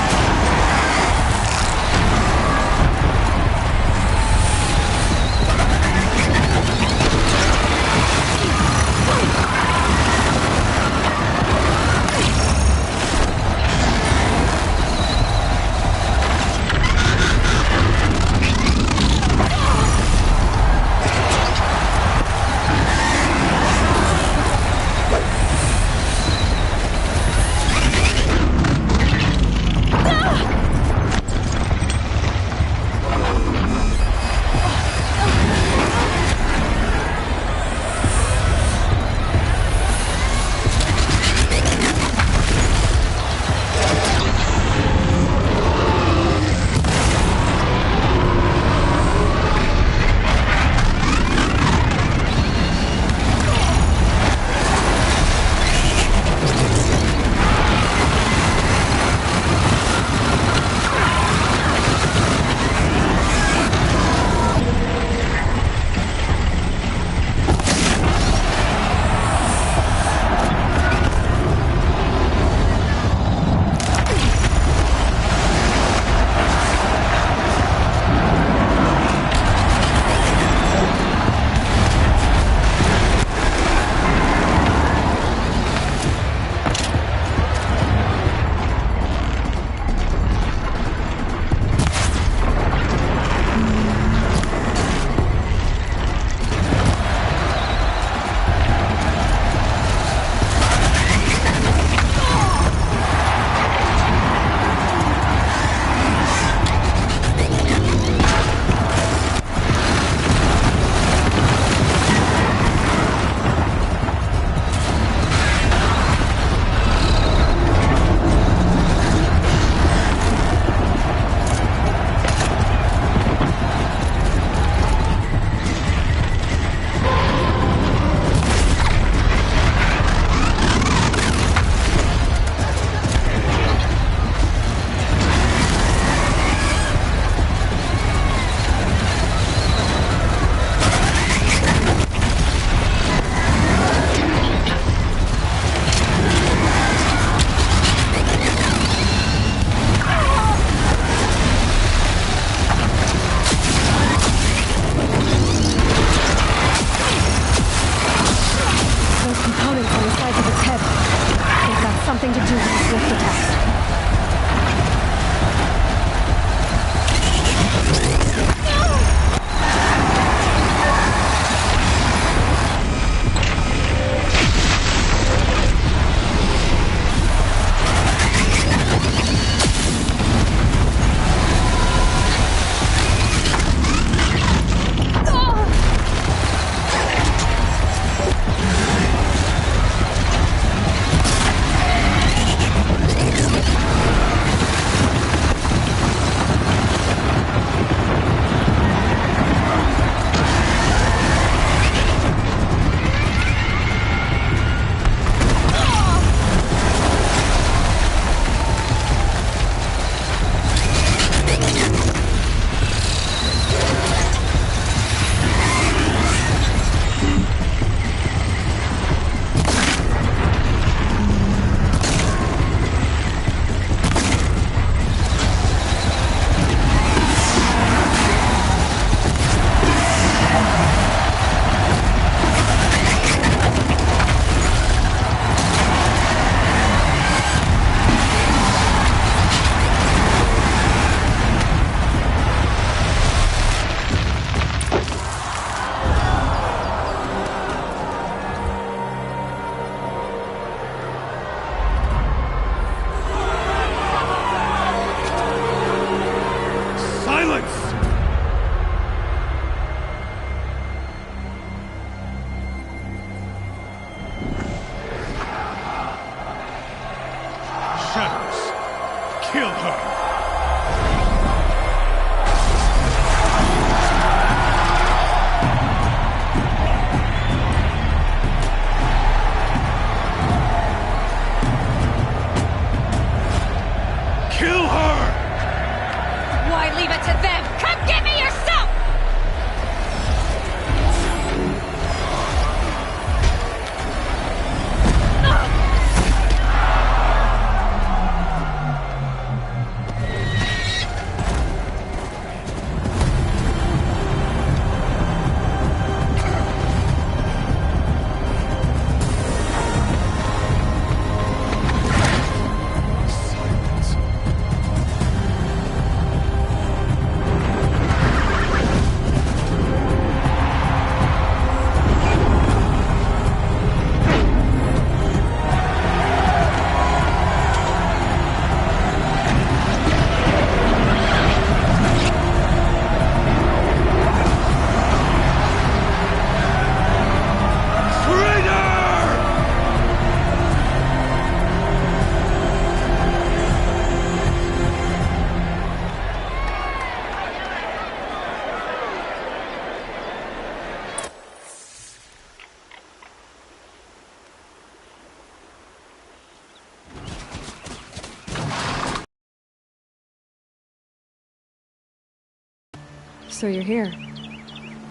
So you're here.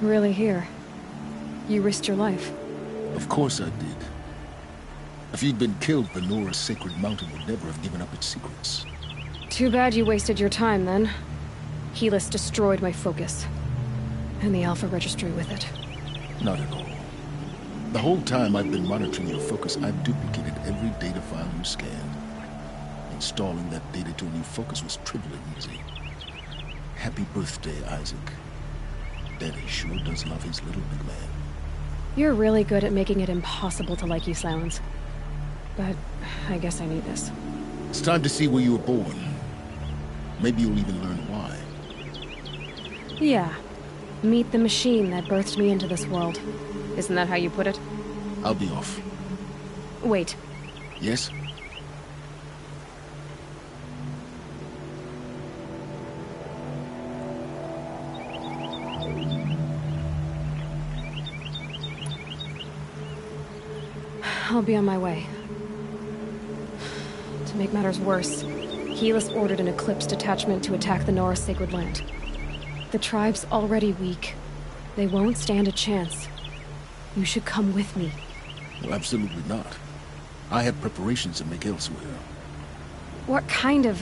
Really here. You risked your life. Of course I did. If you'd been killed, the Nora's sacred mountain would never have given up its secrets. Too bad you wasted your time, then. Helis destroyed my focus. And the Alpha Registry with it. Not at all. The whole time I've been monitoring your focus, I've duplicated every data file you scanned. Installing that data to a new focus was trivially easy. Happy birthday, Isaac. Daddy sure does love his little big man. You're really good at making it impossible to like you, Silence. But I guess I need this. It's time to see where you were born. Maybe you'll even learn why. Yeah. Meet the machine that birthed me into this world. Isn't that how you put it? I'll be off. Wait. Yes? I'll be on my way. To make matters worse, Helis ordered an Eclipse detachment to attack the Nora Sacred Land. The tribe's already weak. They won't stand a chance. You should come with me. Well, absolutely not. I have preparations to make elsewhere. What kind of...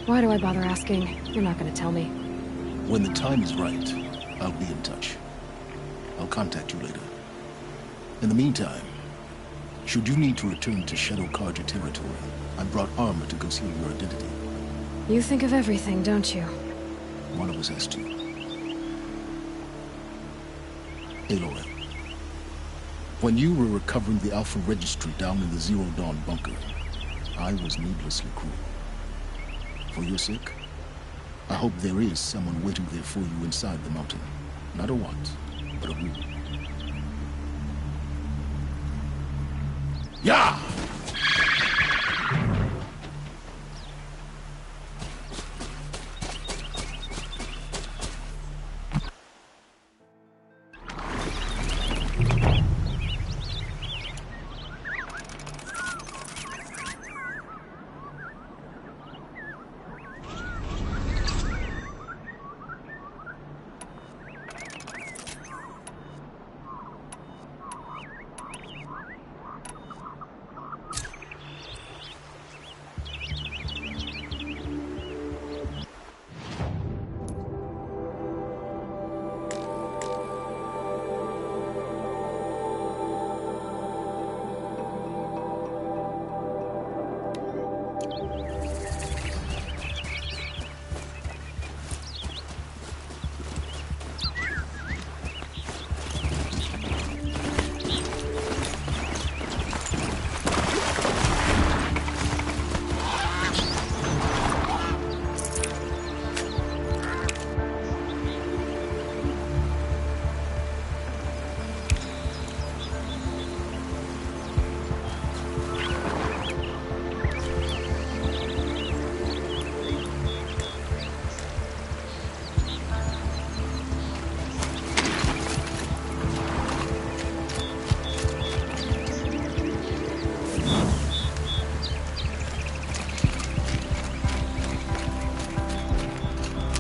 Why do I bother asking? You're not gonna tell me. When the time is right, I'll be in touch. I'll contact you later. In the meantime, should you need to return to Shadow Carja territory, I brought armor to conceal your identity. You think of everything, don't you? One of us has to. Aloy, when you were recovering the Alpha Registry down in the Zero Dawn bunker, I was needlessly cruel. For your sake, I hope there is someone waiting there for you inside the mountain. Not a want, but a will. Yeah!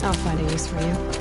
I'll find a use for you.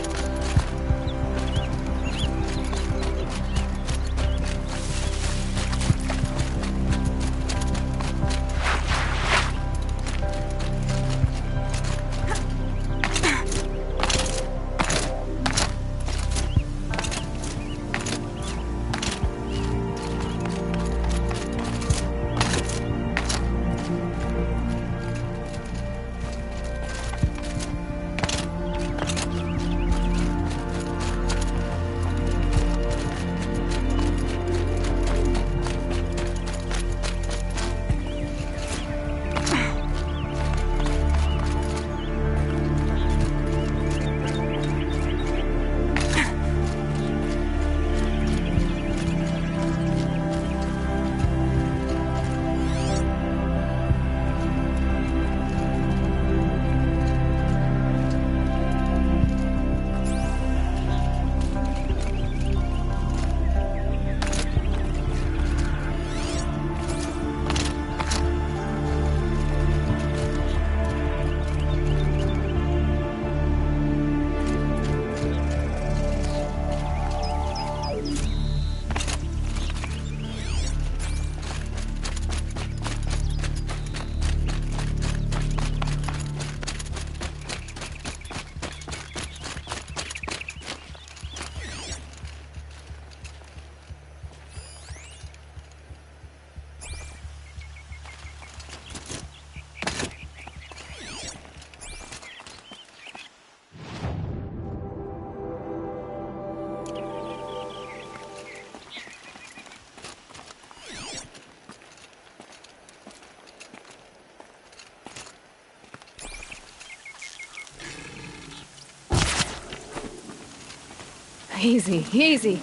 Easy, easy.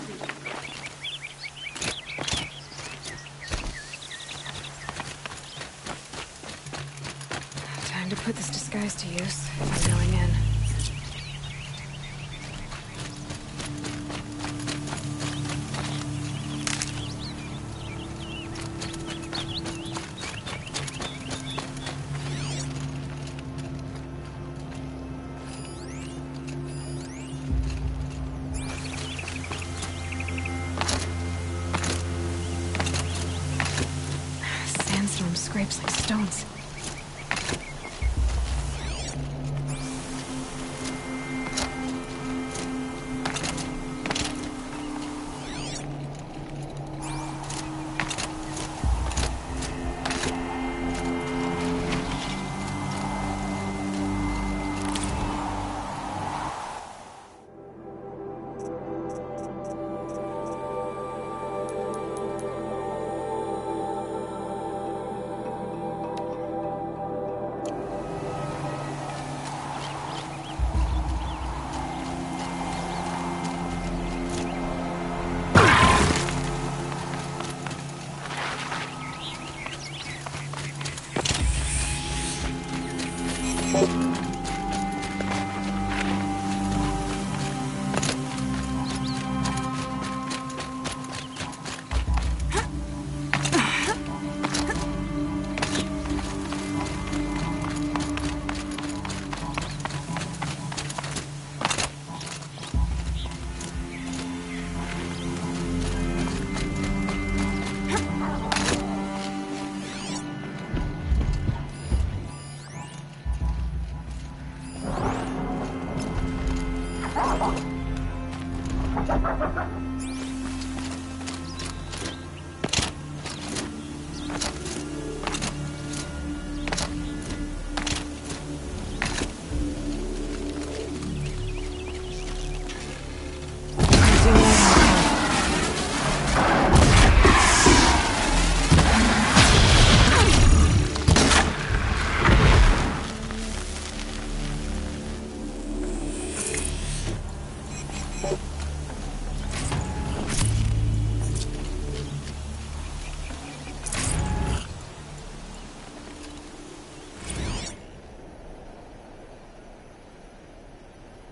Time to put this disguise to use if I'm going in. Sandstorm scrapes like stones.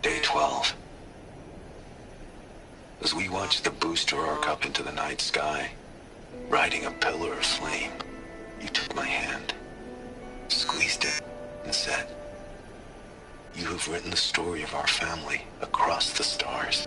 Day 12. As we watched the booster arc up into the night sky, riding a pillar of flame, you took my hand, squeezed it, and said, "You have written the story of our family across the stars."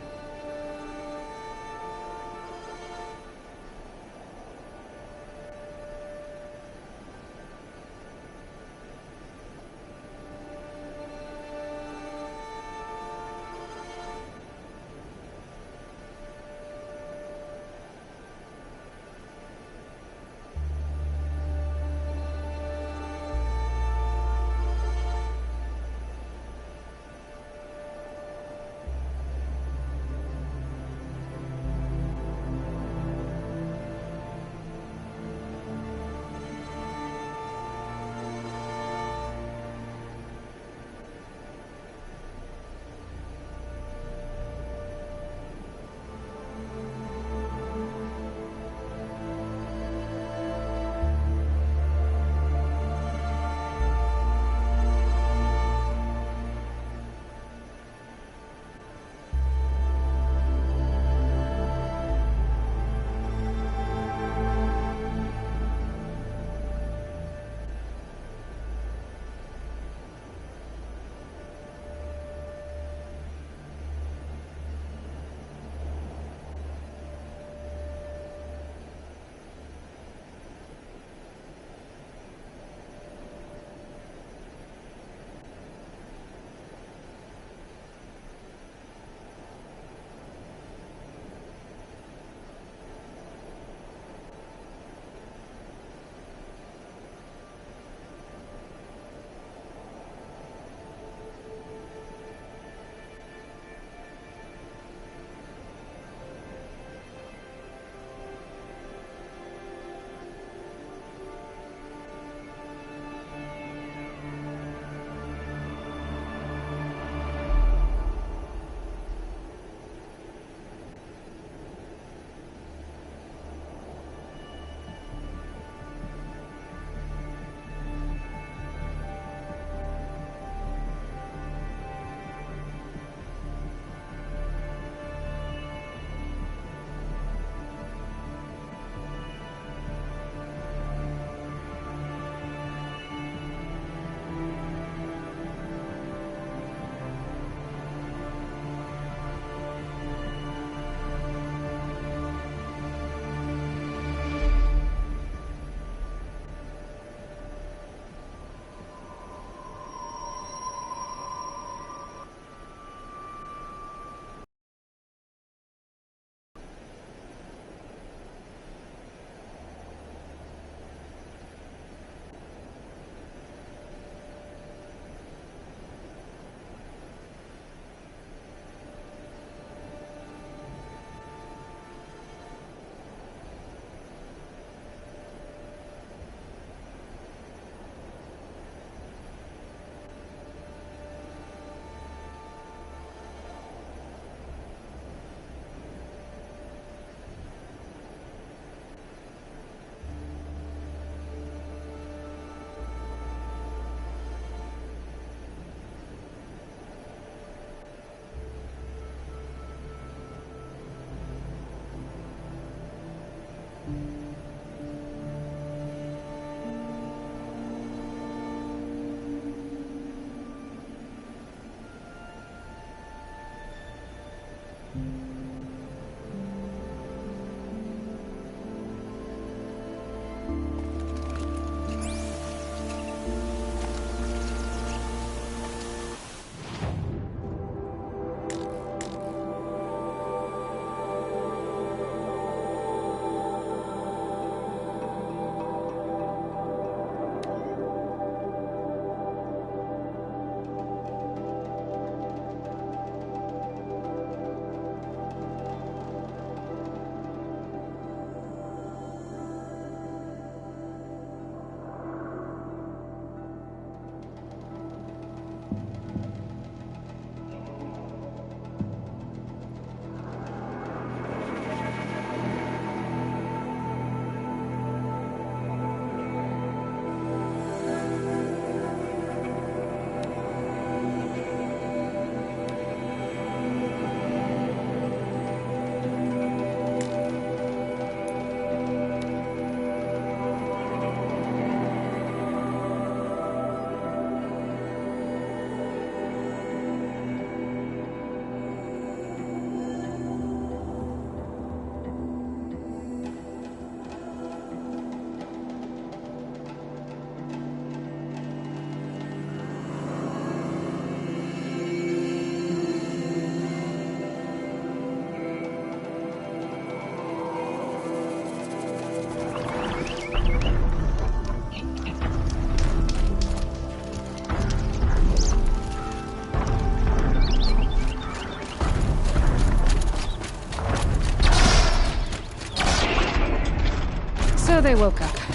So they woke up.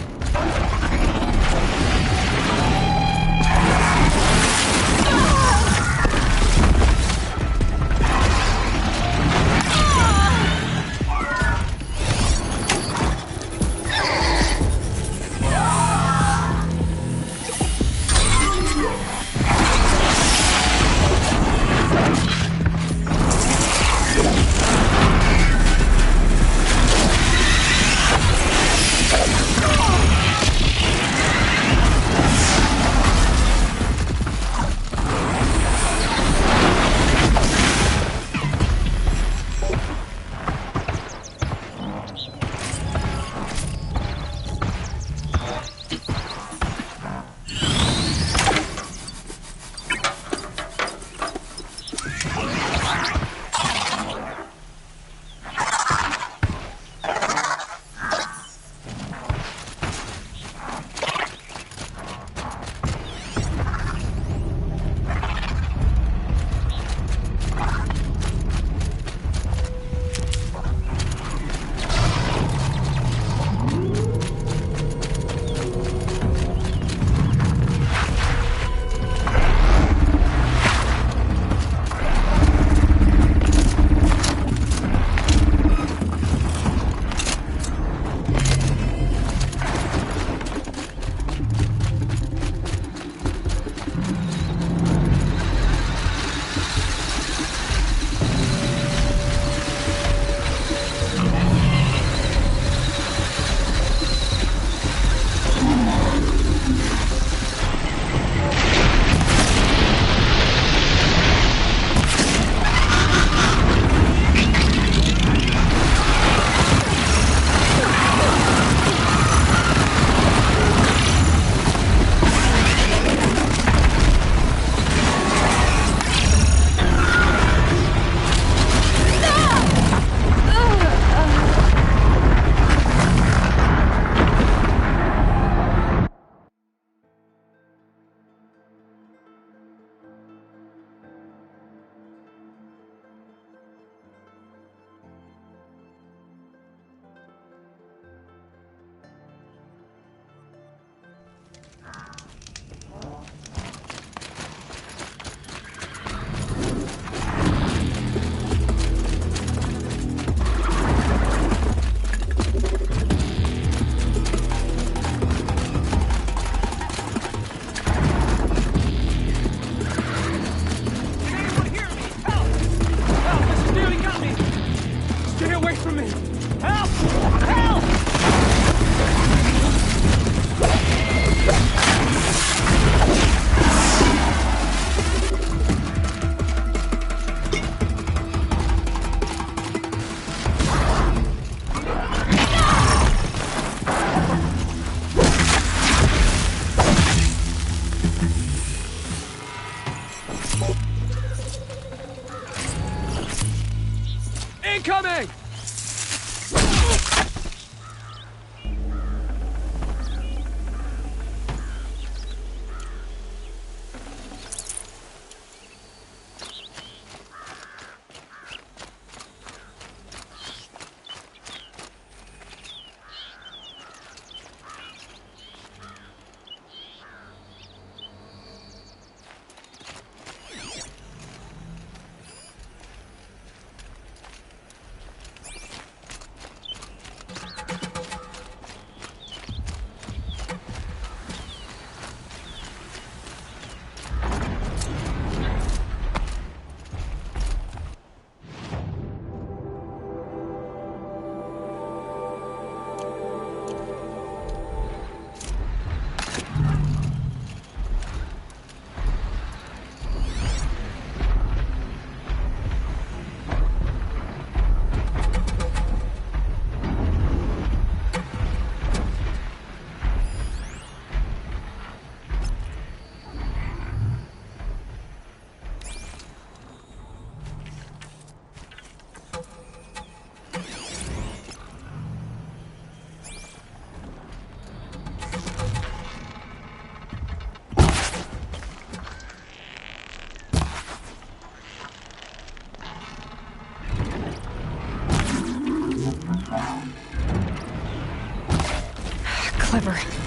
clever.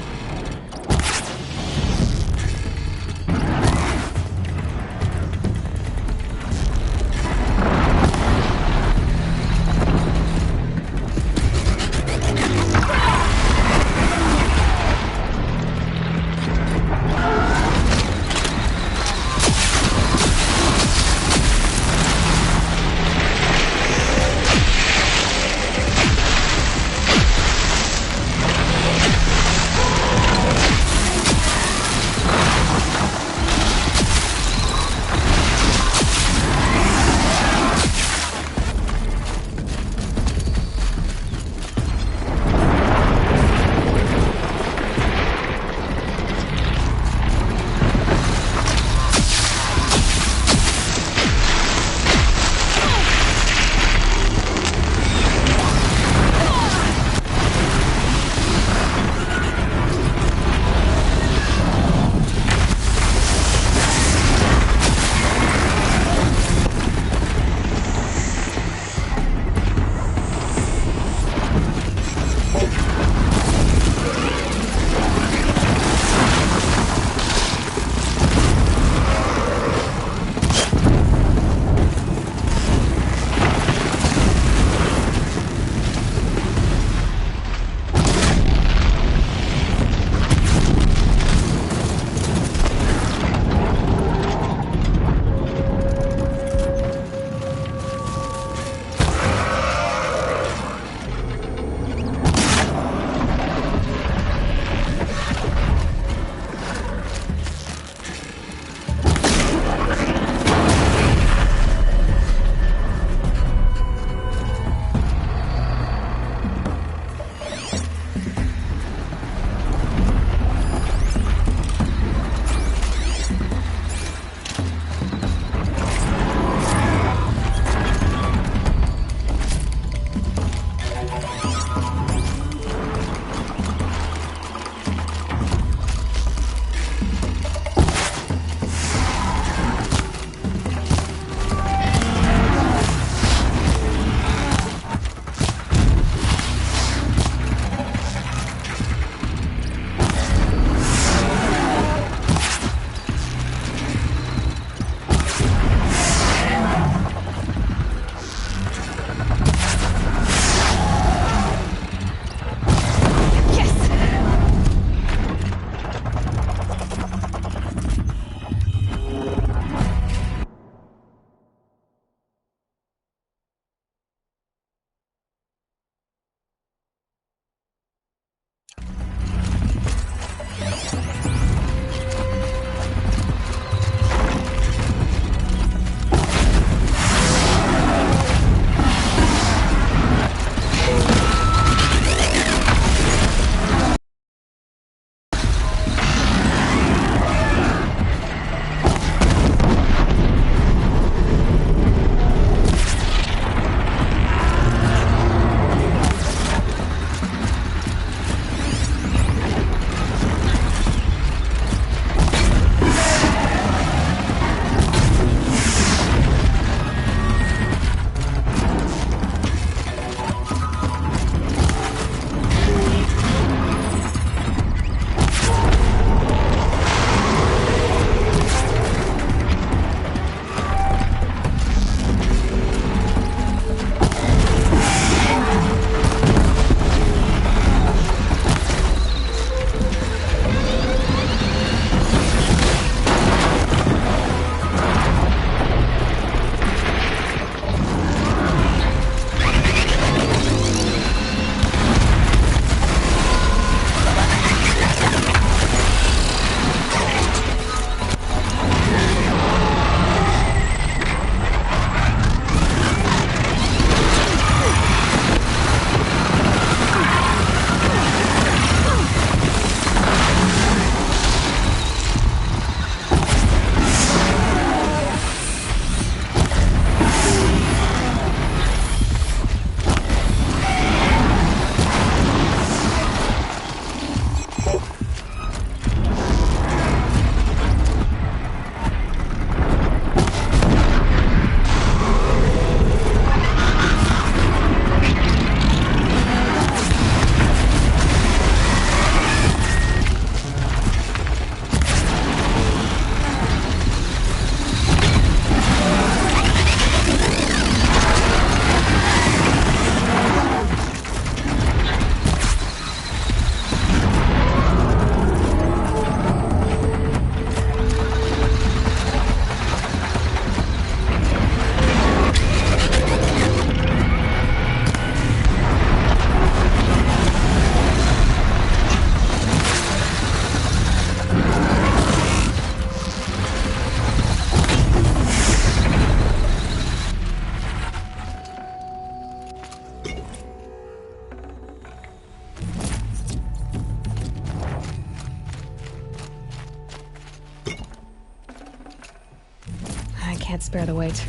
can't spare the weight.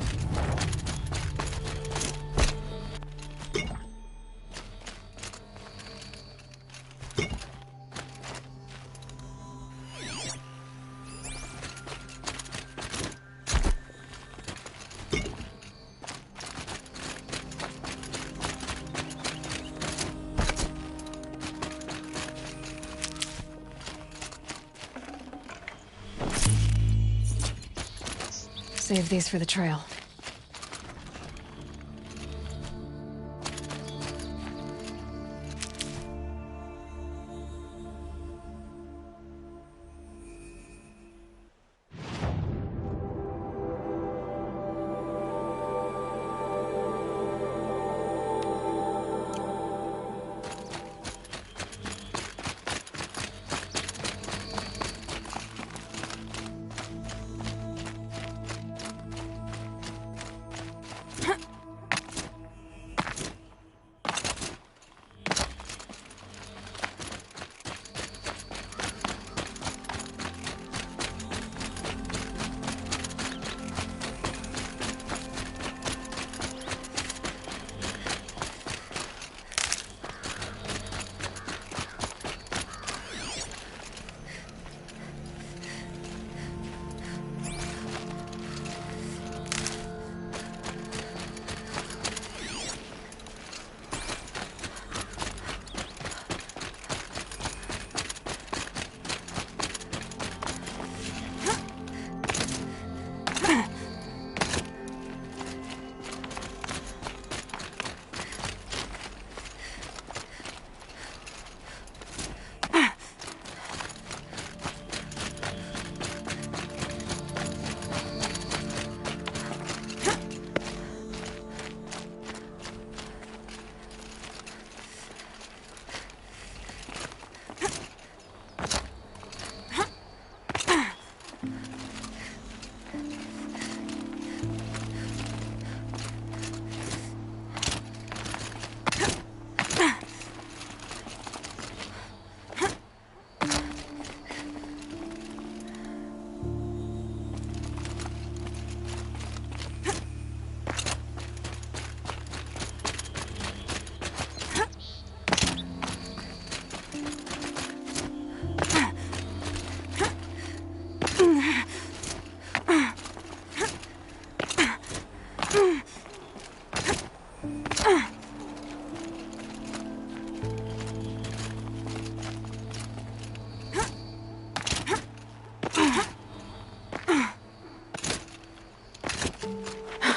Save these for the trail.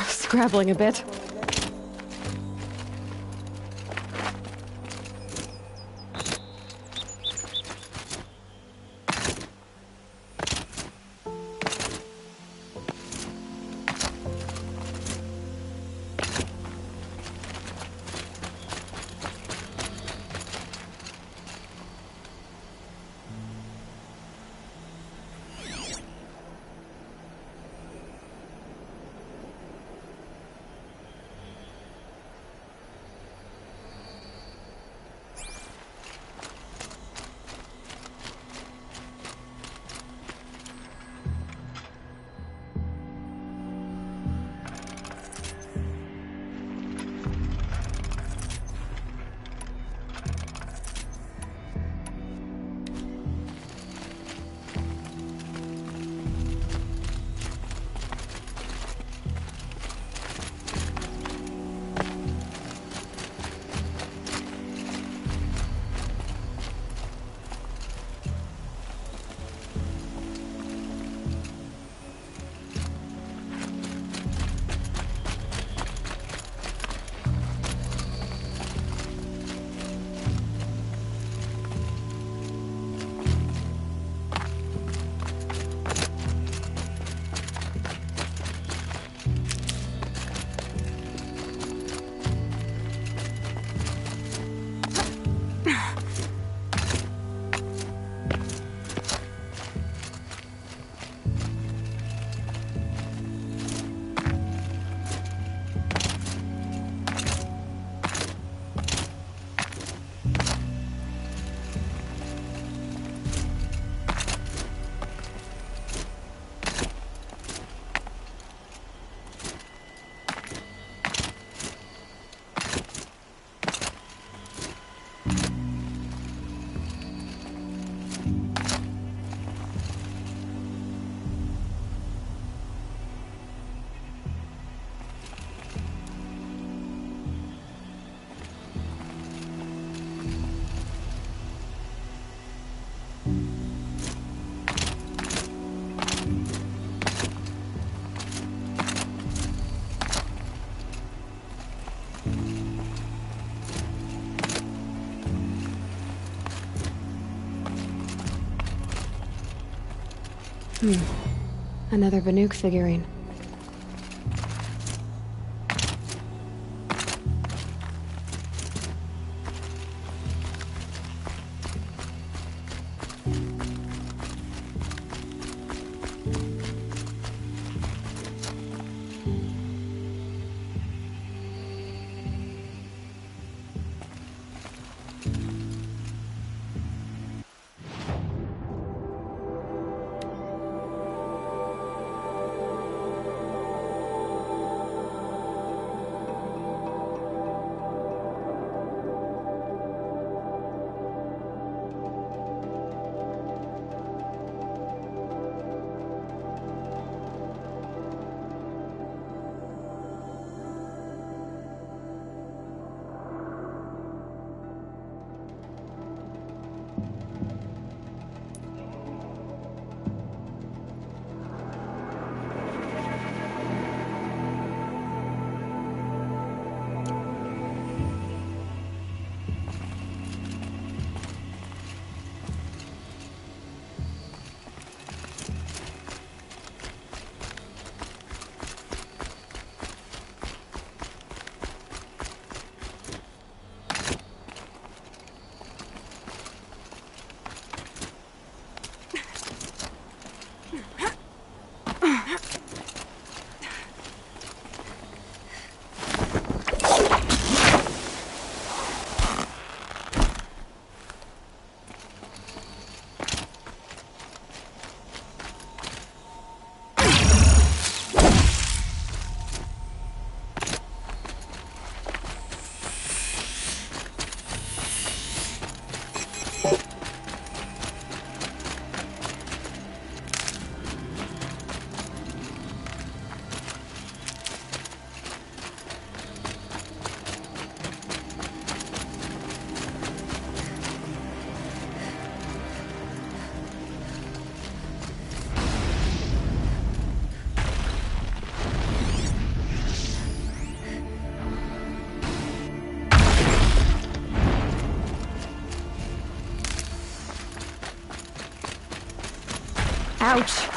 Scrabbling a bit. Another Banuk figurine. Ouch!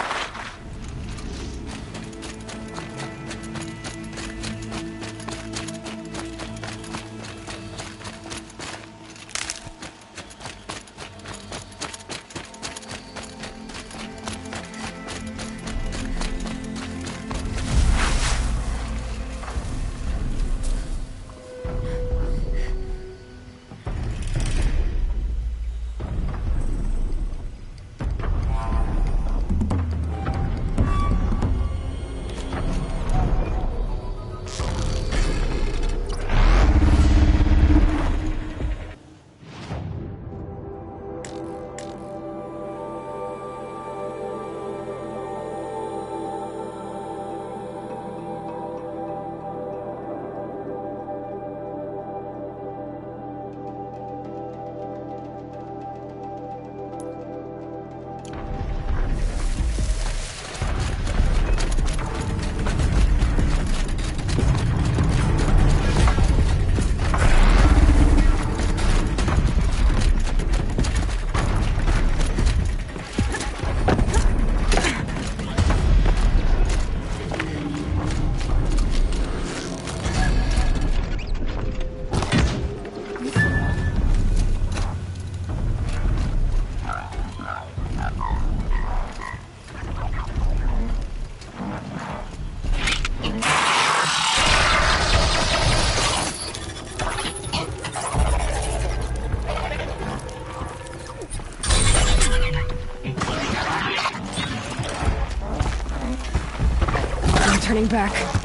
Turning back.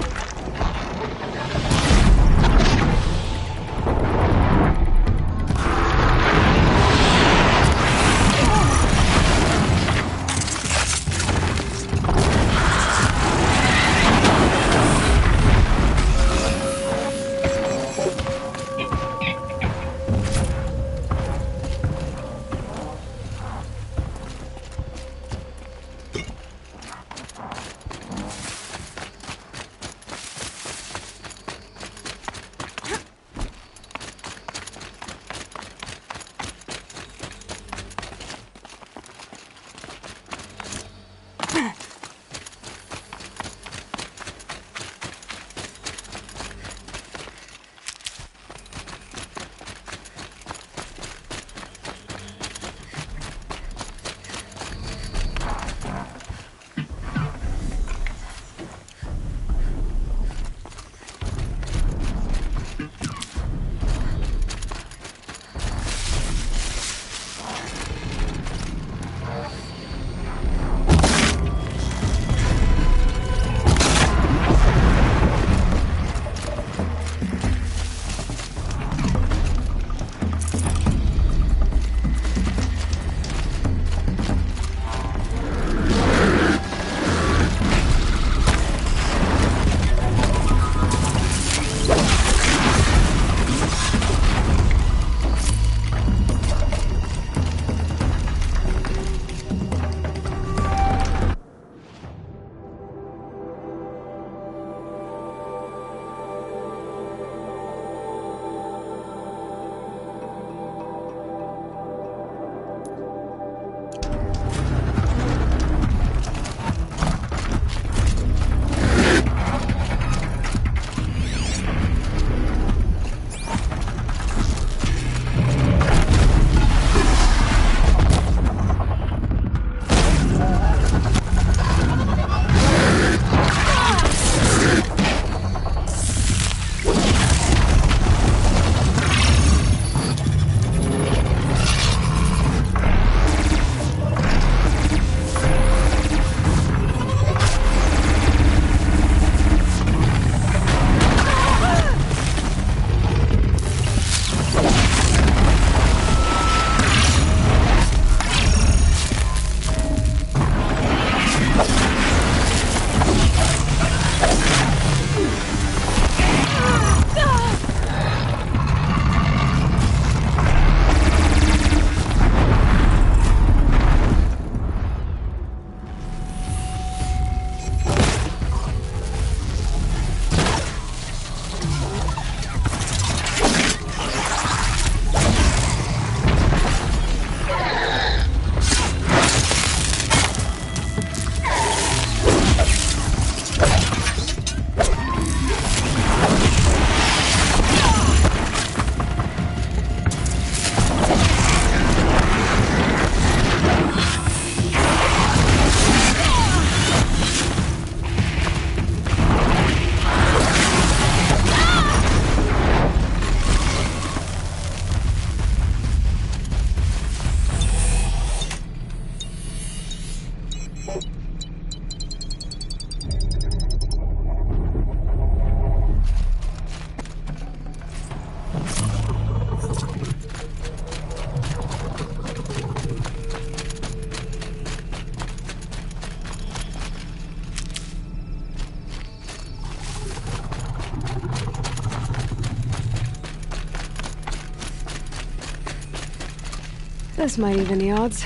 This might even the odds.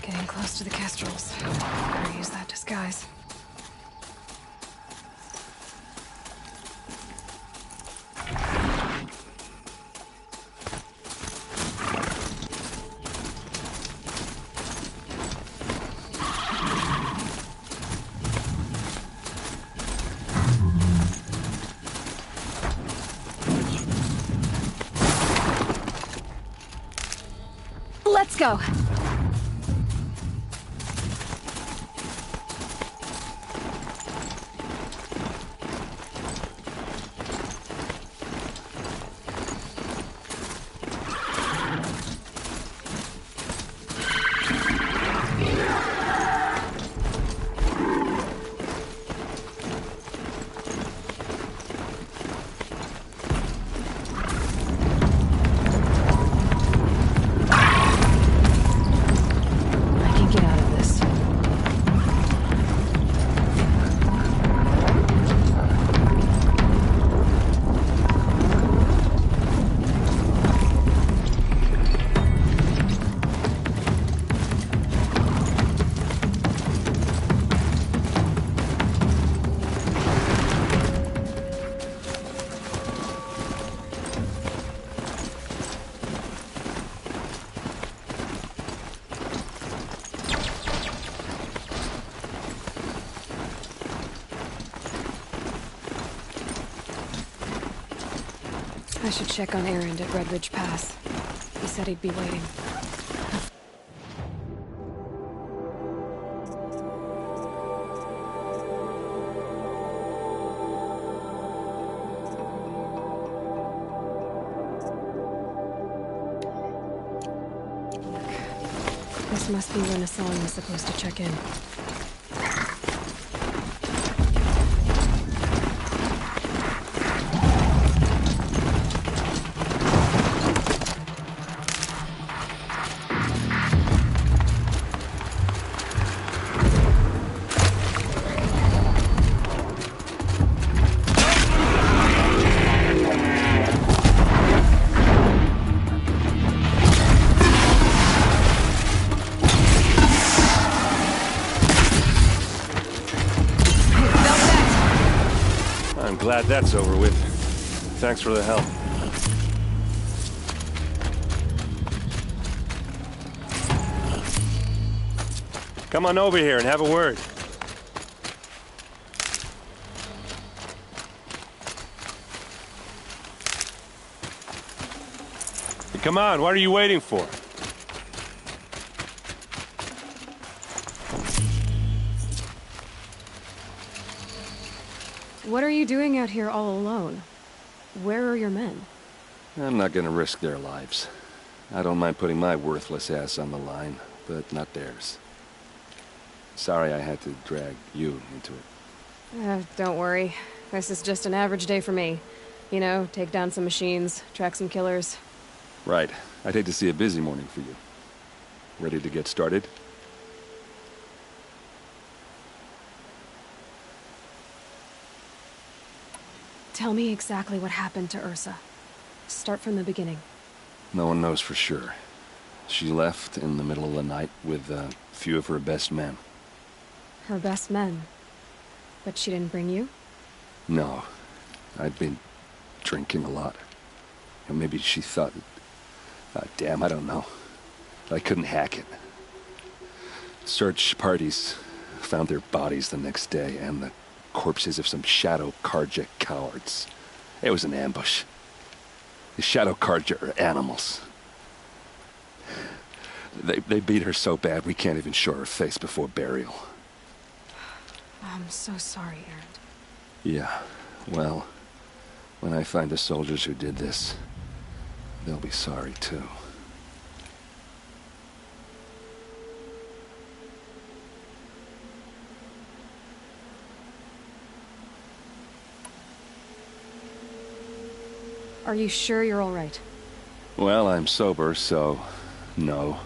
Getting close to the Kestrels. Better use that disguise. Let's go. I should check on Erend at Red Ridge Pass. He said he'd be waiting. This must be when Hassan was supposed to check in. Glad that's over with. Thanks for the help. Come on over here and have a word. Come on, what are you waiting for? What are you doing out here all alone? Where are your men? I'm not gonna risk their lives. I don't mind putting my worthless ass on the line, but not theirs. Sorry I had to drag you into it. Don't worry. This is just an average day for me. You know, take down some machines, track some killers. Right. I'd hate to see a busy morning for you. Ready to get started? Tell me exactly what happened to Ursa. Start from the beginning. No one knows for sure. She left in the middle of the night with a few of her best men. Her best men? But she didn't bring you? No. I'd been drinking a lot. And maybe she thought... damn, I don't know. I couldn't hack it. Search parties found their bodies the next day, and the corpses of some Shadow Carja cowards. It was an ambush. The Shadow Carja are animals. They beat her so bad we can't even show her face before burial. I'm so sorry, Erend. Yeah, well, when I find the soldiers who did this, they'll be sorry too. Are you sure you're all right? Well, I'm sober, so... no.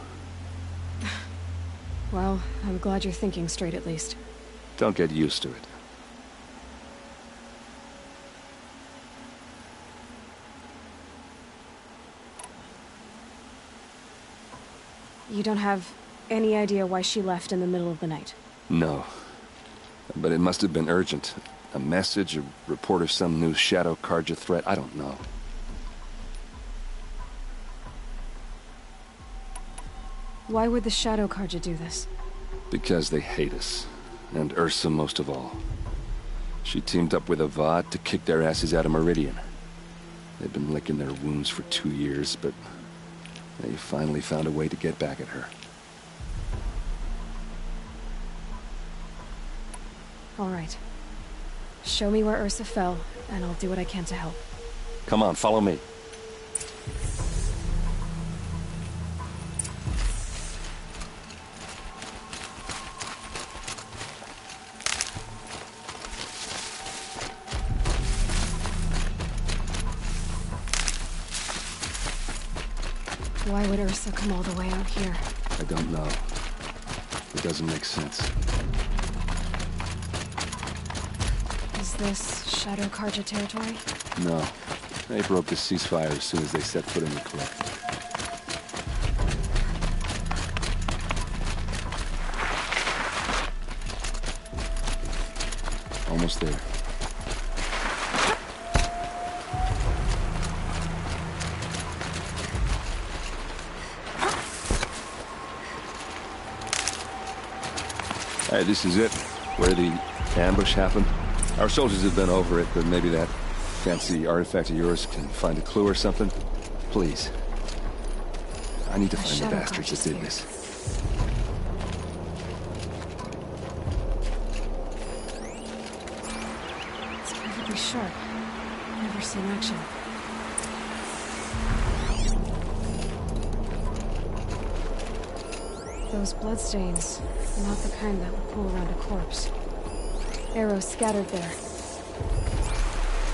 Well, I'm glad you're thinking straight at least. Don't get used to it. You don't have any idea why she left in the middle of the night? No. But it must have been urgent. A message, a report of some new Shadow Carja threat, I don't know. Why would the Shadow Carja do this? Because they hate us. And Ursa most of all. She teamed up with Avad to kick their asses out of Meridian. They've been licking their wounds for 2 years, but they finally found a way to get back at her. All right. Show me where Ursa fell, and I'll do what I can to help. Come on, follow me. Why would Ursa come all the way out here? I don't know. It doesn't make sense. Is this Shadow Carja territory? No. They broke the ceasefire as soon as they set foot in the cliff. Almost there. Hey, this is it. Where the ambush happened. Our soldiers have been over it, but maybe that fancy artifact of yours can find a clue or something? Please. I need to find the bastards that did this. It's perfectly sharp. Never seen action. Those bloodstains, not the kind that would pull around a corpse. Arrows scattered there.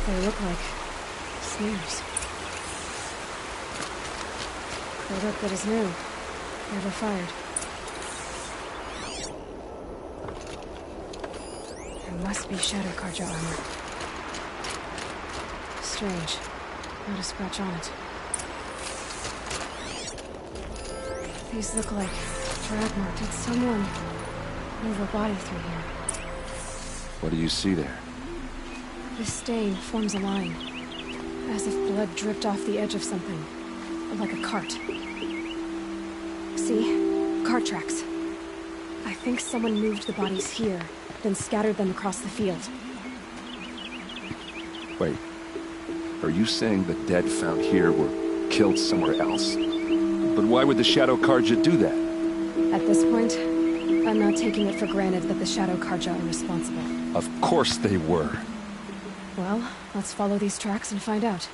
They look like snares. They look good as new. Never fired. There must be Shadow Carja armor. Strange. Not a scratch on it. These look like drag marks. Did someone move a body through here? What do you see there? This stain forms a line, as if blood dripped off the edge of something, like a cart. See? Cart tracks. I think someone moved the bodies here, then scattered them across the field. Wait. Are you saying the dead found here were killed somewhere else? But why would the Shadow Carja do that? At this point, I'm not taking it for granted that the Shadow Carja are responsible. Of course they were. Well, let's follow these tracks and find out.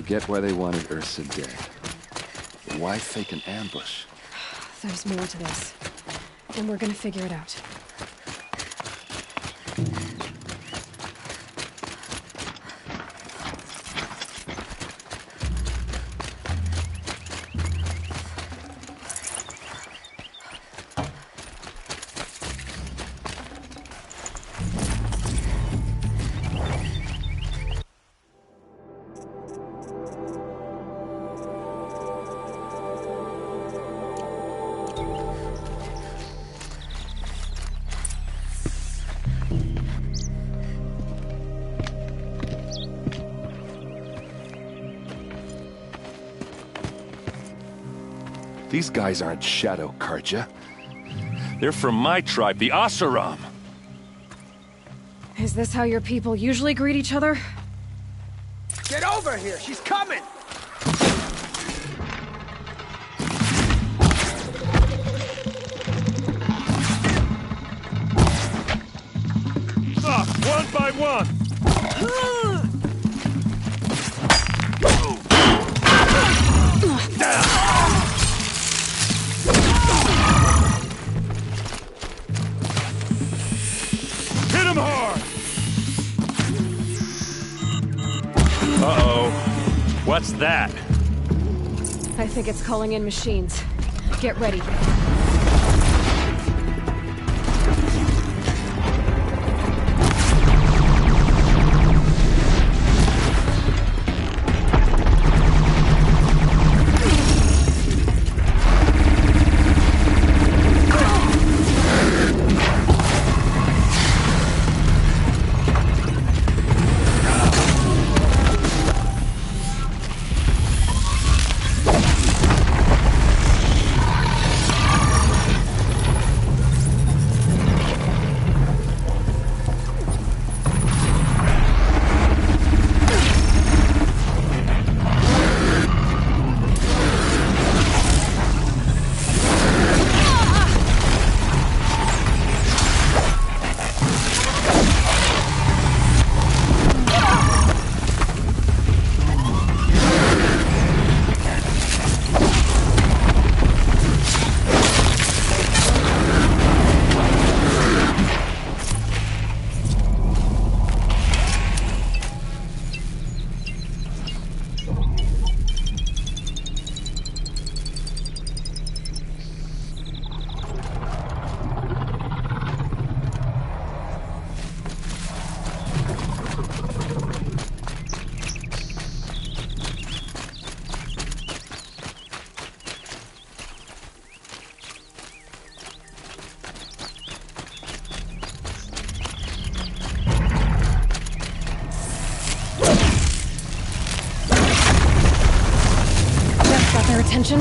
get why they wanted Ursa dead. But why fake an ambush? There's more to this. And we're gonna figure it out. These guys aren't Shadow Karja. They're from my tribe, the Oseram. Is this how your people usually greet each other? Get over here! She's coming! Up, one by one! Hit him hard! Uh-oh. What's that? I think it's calling in machines. Get ready. Their attention.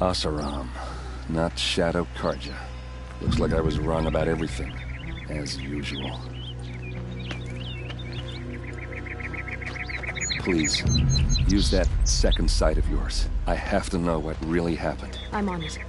Oseram, not Shadow Karja. Looks like I was wrong about everything. As usual. Please, use that second sight of yours. I have to know what really happened. I'm on it.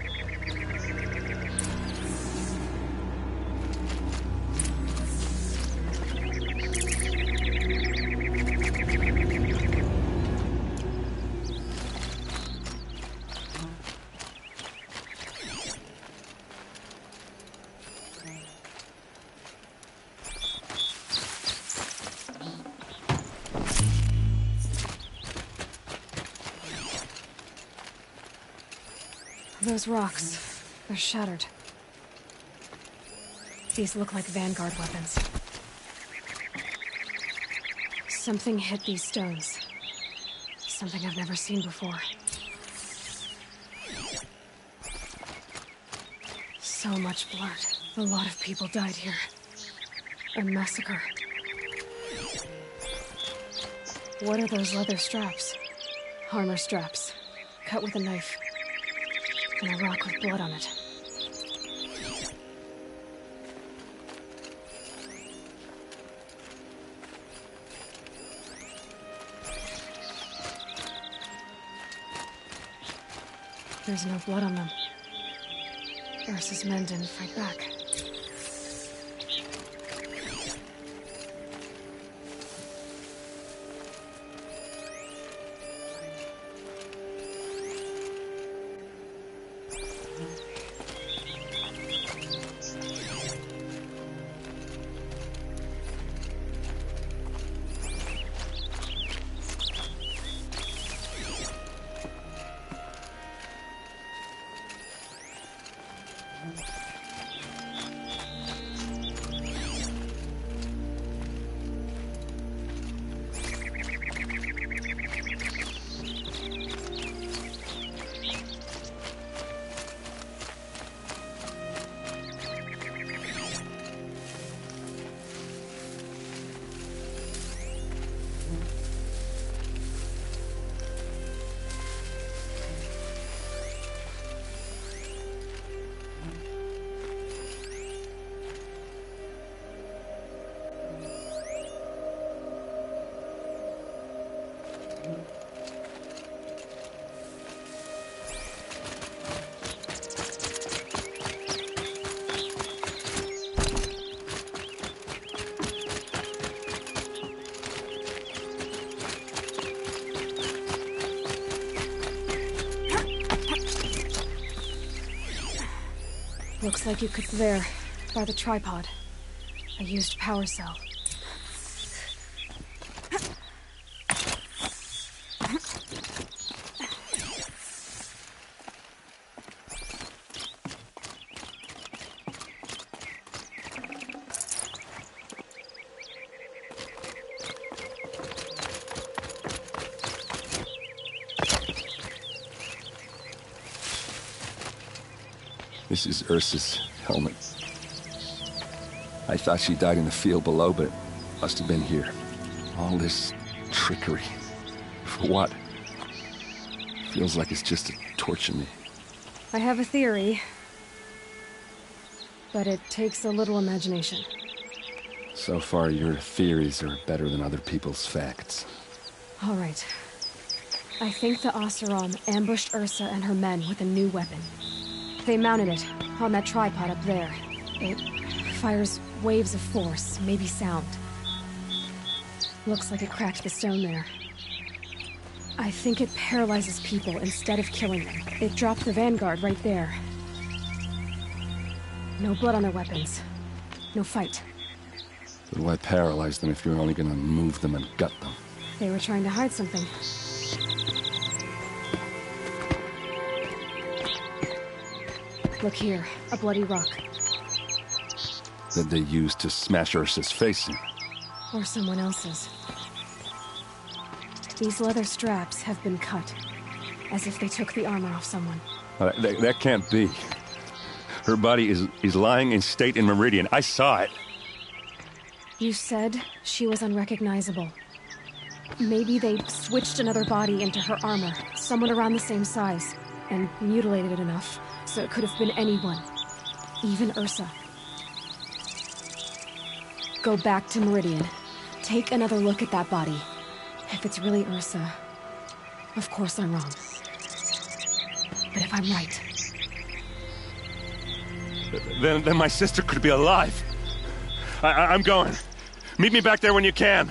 Those rocks, they're shattered. These look like Vanguard weapons. Something hit these stones. Something I've never seen before. So much blood. A lot of people died here. A massacre. What are those leather straps? Armor straps, cut with a knife. And a rock with blood on it. There's no blood on them. Ursa's men didn't fight back. Looks like you could there, by the tripod. A used power cell. This is Ursa's helmet. I thought she died in the field below, but it must have been here. All this trickery. For what? Feels like it's just to torture me. I have a theory, but it takes a little imagination. So far, your theories are better than other people's facts. All right. I think the Oseram ambushed Ursa and her men with a new weapon. They mounted it on that tripod up there. It fires waves of force, maybe sound. Looks like it cracked the stone there. I think it paralyzes people instead of killing them. It dropped the vanguard right there. No blood on their weapons. No fight. But why paralyze them if you're only gonna move them and gut them? They were trying to hide something. Look here, a bloody rock. That they used to smash Ursa's face in. Or someone else's. These leather straps have been cut, as if they took the armor off someone. That can't be. Her body is lying in state in Meridian. I saw it. You said she was unrecognizable. Maybe they switched another body into her armor, someone around the same size, and mutilated it enough so it could have been anyone. Even Ursa. Go back to Meridian. Take another look at that body. If it's really Ursa, of course I'm wrong. But if I'm right... Then my sister could be alive. I'm going. Meet me back there when you can.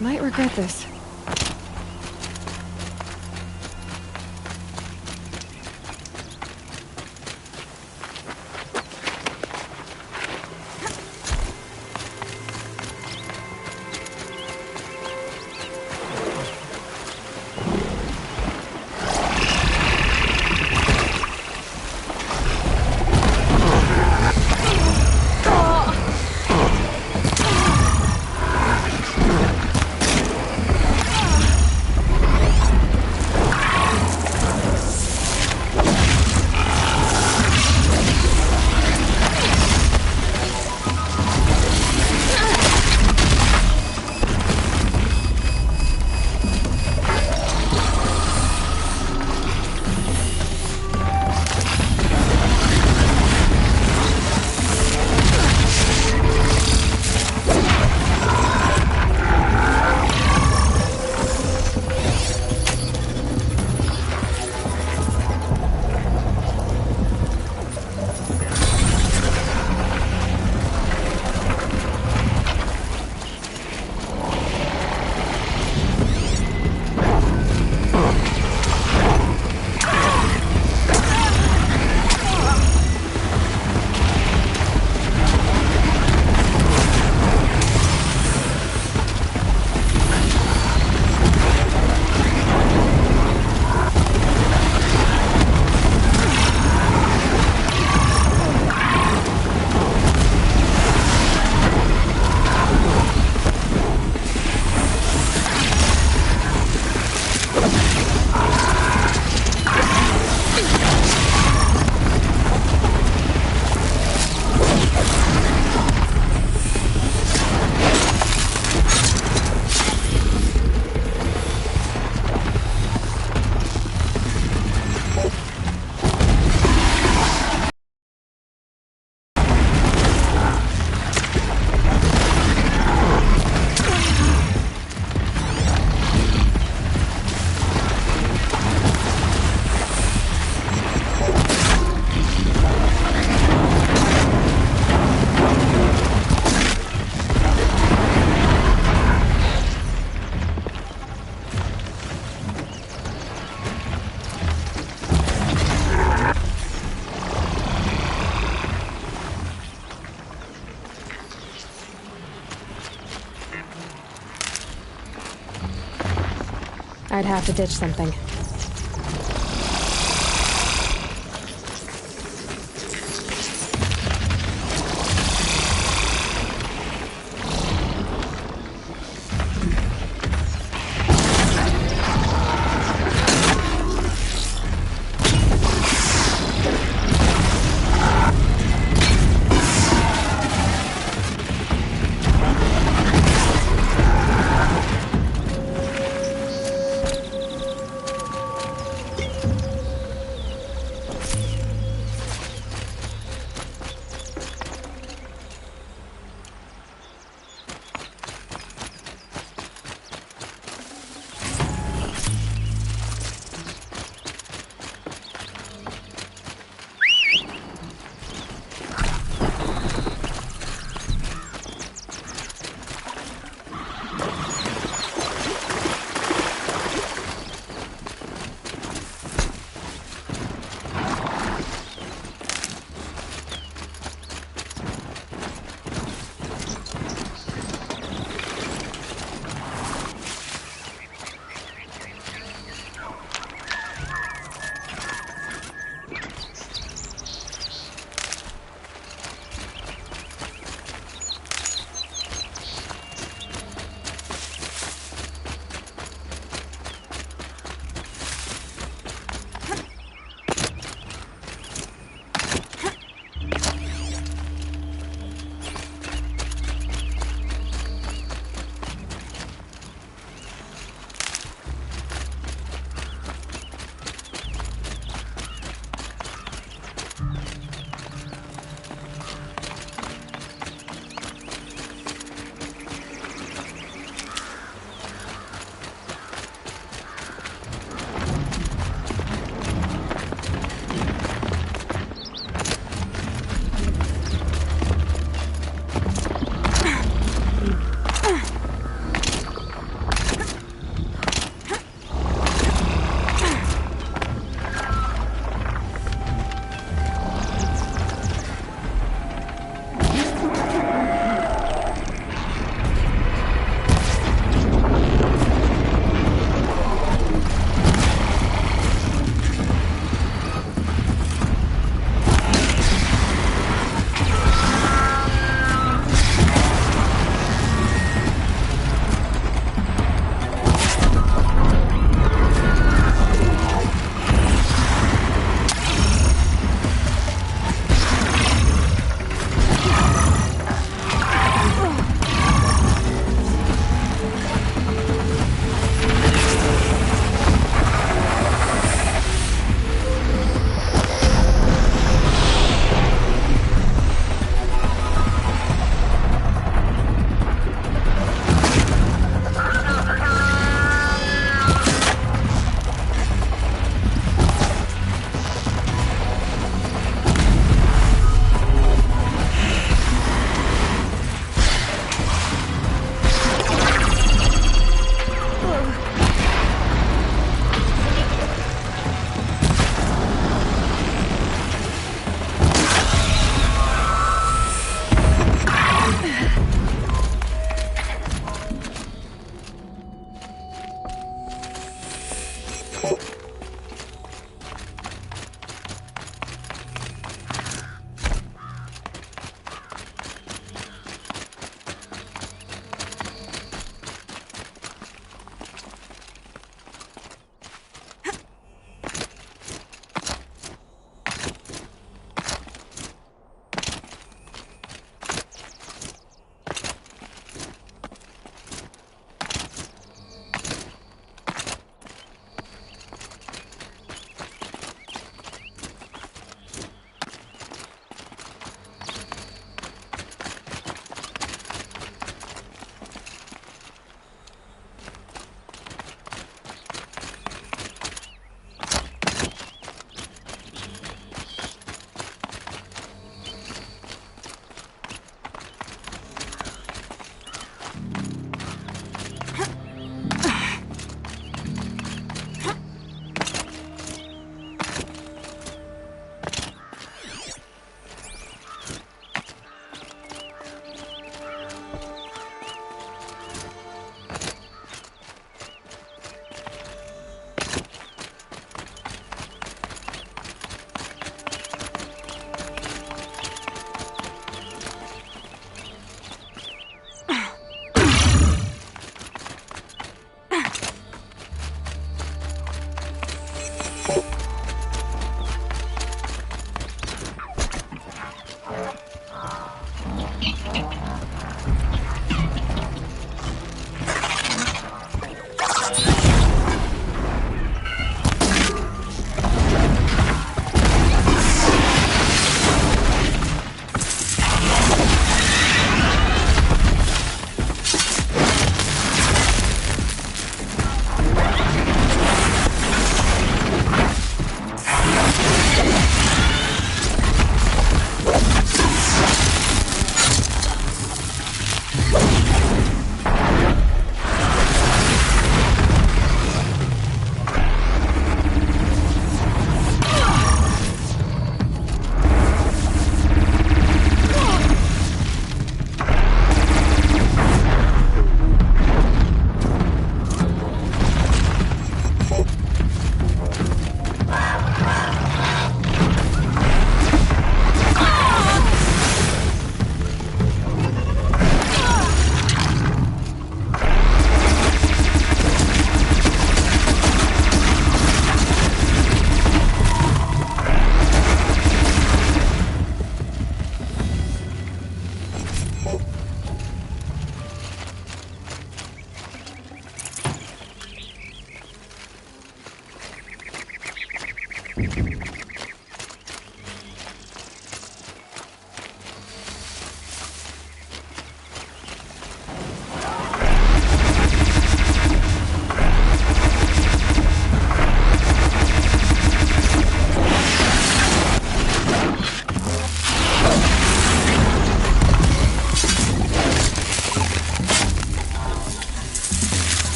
Might regret this. I'd have to ditch something.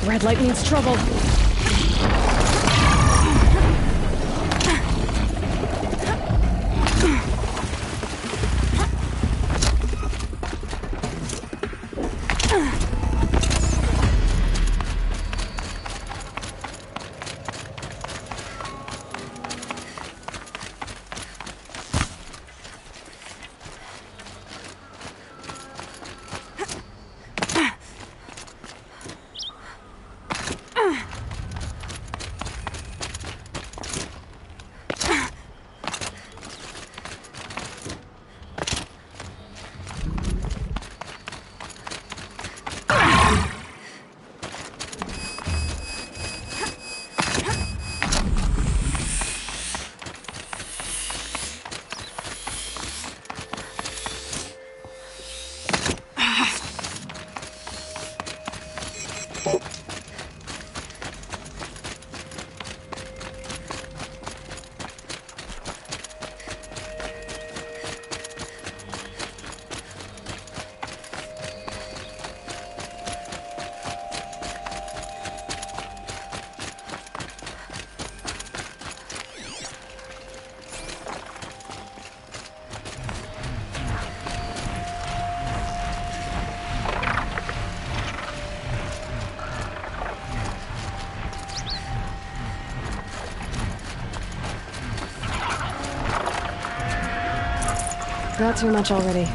Red light means trouble. Got too much already.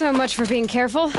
So much for being careful.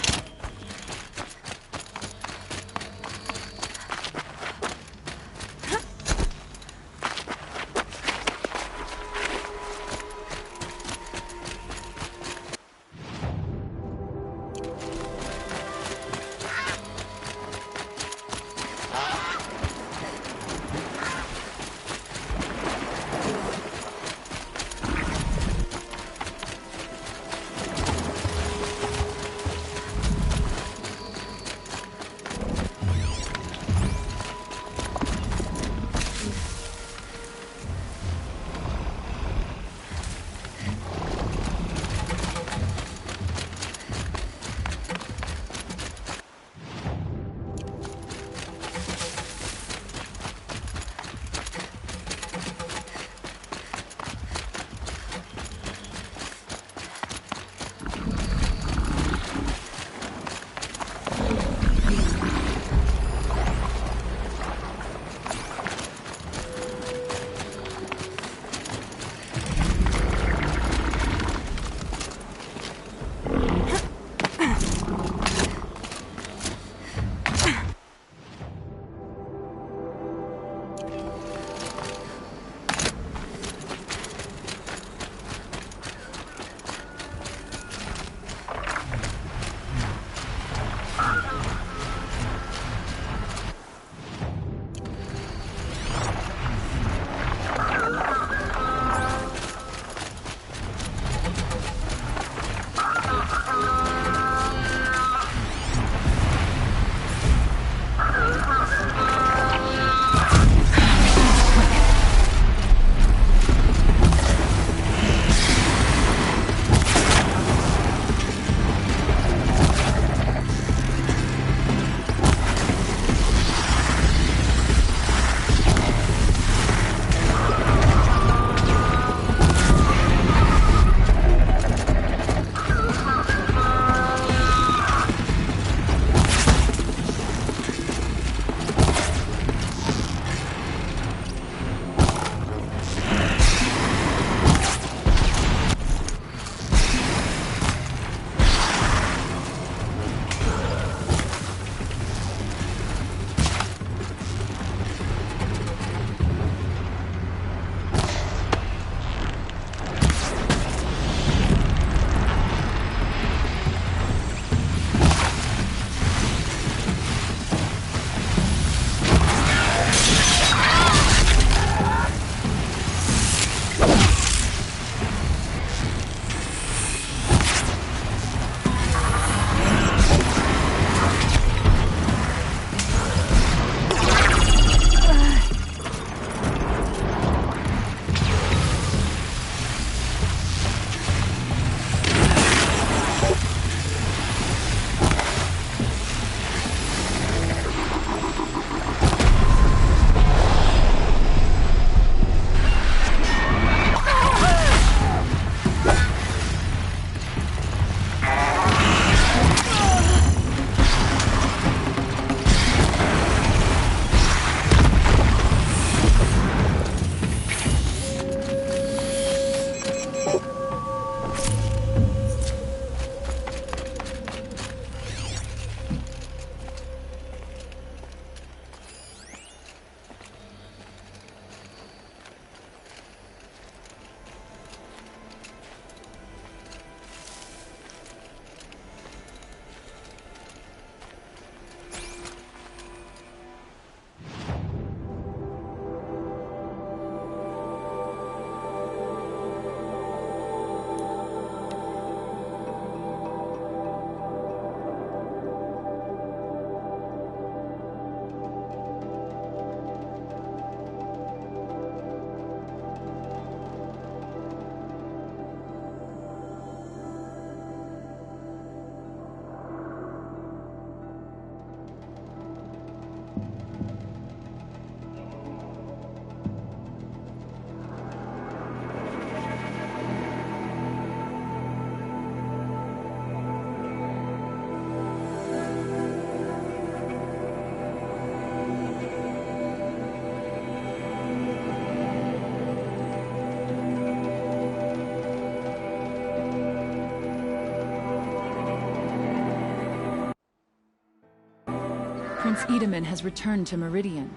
Prince Edaman has returned to Meridian.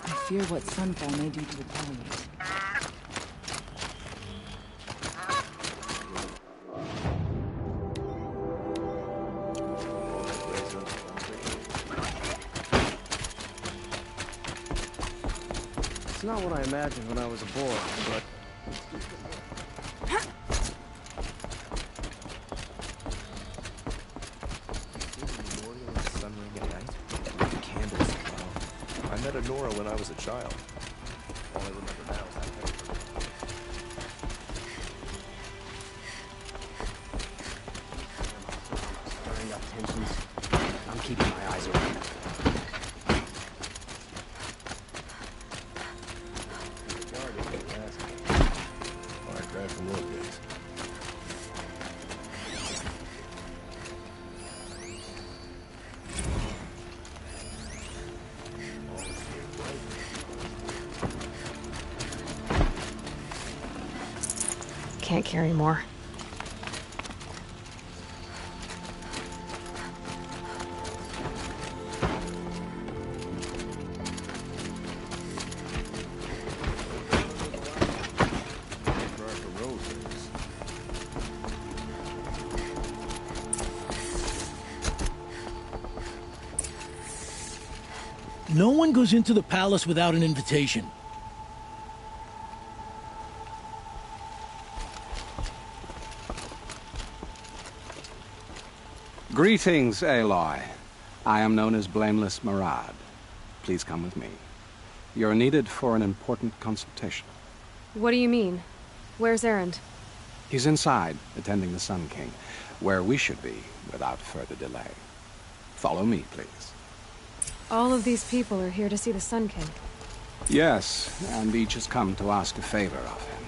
I fear what Sunfall may do to retaliate. It's not what I imagined when I was a boy, but... I met Nora when I was a child. All I remember now is that picture. Stirring up tensions. I'm keeping my eyes open. Alright, grab some more bits. Can't carry more. No one goes into the palace without an invitation. Greetings, Aloy. I am known as Blameless Marad. Please come with me. You're needed for an important consultation. What do you mean? Where's Erend? He's inside, attending the Sun King, where we should be without further delay. Follow me, please. All of these people are here to see the Sun King. Yes, and each has come to ask a favor of him.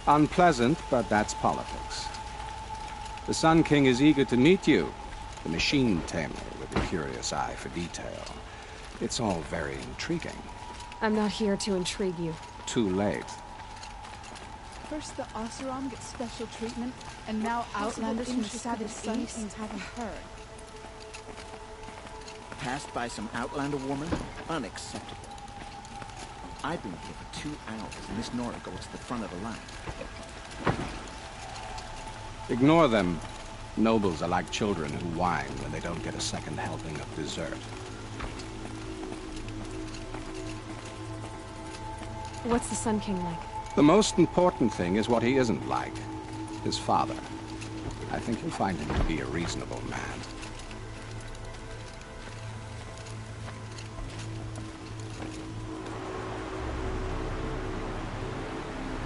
Unpleasant, but that's politics. The Sun King is eager to meet you, the machine tamer with a curious eye for detail. It's all very intriguing. I'm not here to intrigue you. Too late. First the Oseram gets special treatment, and now Outlanders from the Savage Sun Kings haven't heard. Passed by some Outlander woman? Unacceptable. I've been here for 2 hours, and Miss Nora goes to the front of the line. Ignore them. Nobles are like children who whine when they don't get a second helping of dessert. What's the Sun King like? The most important thing is what he isn't like. His father. I think you'll find him to be a reasonable man.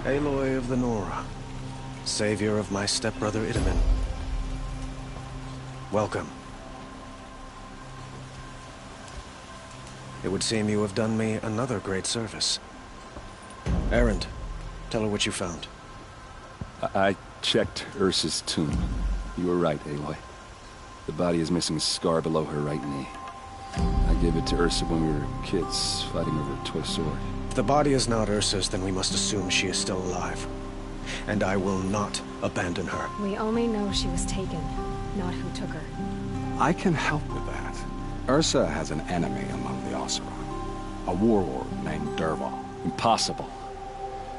Aloy of the Nora, savior of my stepbrother Edaman. Welcome. It would seem you have done me another great service. Erend, tell her what you found. I checked Ursa's tomb. You were right, Aloy. The body is missing a scar below her right knee. I gave it to Ursa when we were kids, fighting over a toy sword. If the body is not Ursa's, then we must assume she is still alive. And I will not abandon her. We only know she was taken, not who took her. I can help with that. Ursa has an enemy among the Oseram. A warlord named Dervahl. Impossible.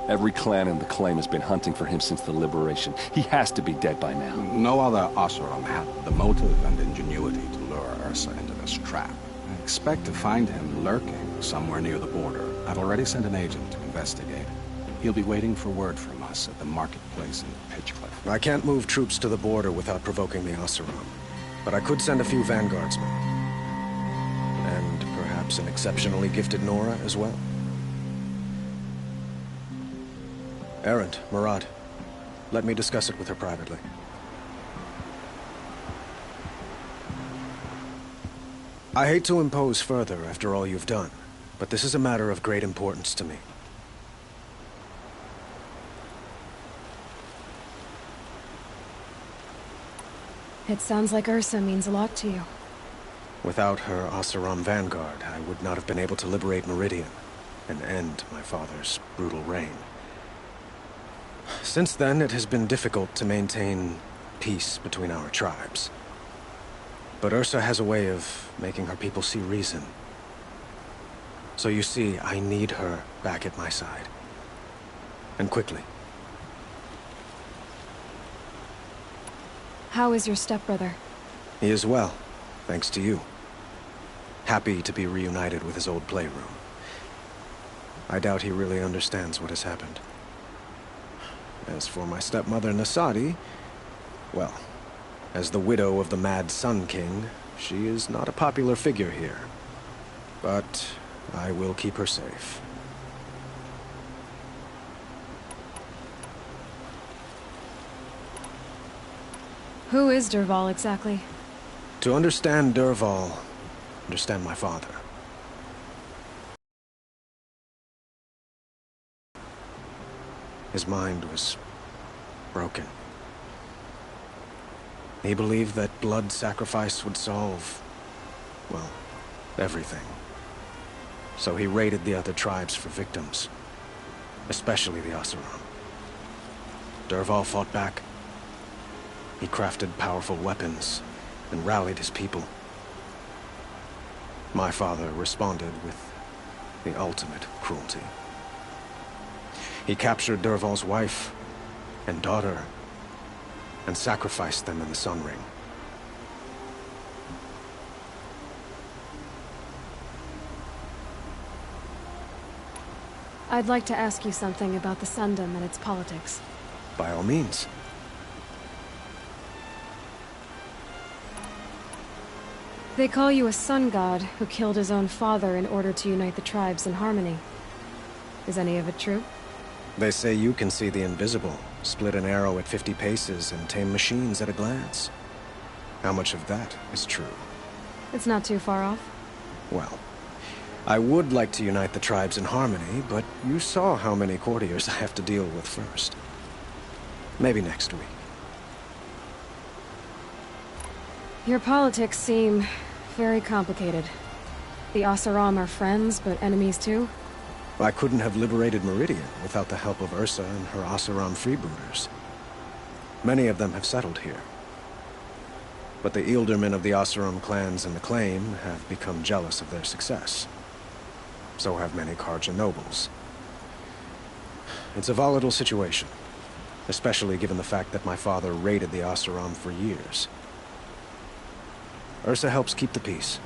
Every clan in the claim has been hunting for him since the liberation. He has to be dead by now. No other Oseram had the motive and ingenuity to lure Ursa into this trap. I expect to find him lurking somewhere near the border. I've already sent an agent to investigate. He'll be waiting for word from us at the marketplace in Pitchcliff. I can't move troops to the border without provoking the Oseram. But I could send a few vanguardsmen. And perhaps an exceptionally gifted Nora as well. Erend, Marad, let me discuss it with her privately. I hate to impose further after all you've done, but this is a matter of great importance to me. It sounds like Ursa means a lot to you. Without her Oseram vanguard, I would not have been able to liberate Meridian and end my father's brutal reign. Since then, it has been difficult to maintain peace between our tribes. But Ursa has a way of making her people see reason So you see, I need her back at my side. And quickly. How is your stepbrother? He is well, thanks to you. Happy to be reunited with his old playroom. I doubt he really understands what has happened. As for my stepmother, Nasadi, well, as the widow of the Mad Sun King, she is not a popular figure here. But I will keep her safe. Who is Dervahl exactly? To understand Dervahl, understand my father. His mind was broken. He believed that blood sacrifice would solve, well, everything. So he raided the other tribes for victims, especially the Oseram. Dervahl fought back. He crafted powerful weapons and rallied his people. My father responded with the ultimate cruelty. He captured Dervahl's wife and daughter and sacrificed them in the Sun Ring. I'd like to ask you something about the Sundom and its politics. By all means. They call you a sun god who killed his own father in order to unite the tribes in harmony. Is any of it true? They say you can see the invisible, split an arrow at 50 paces, and tame machines at a glance. How much of that is true? It's not too far off. Well, I would like to unite the tribes in harmony, but you saw how many courtiers I have to deal with first. Maybe next week. Your politics seem very complicated. The Oseram are friends, but enemies too? I couldn't have liberated Meridian without the help of Ursa and her Oseram freebooters. Many of them have settled here. But the Ealdormen of the Oseram clans in the Claim have become jealous of their success. So have many Carja nobles. It's a volatile situation, especially given the fact that my father raided the Oseram for years. Ursa helps keep the peace,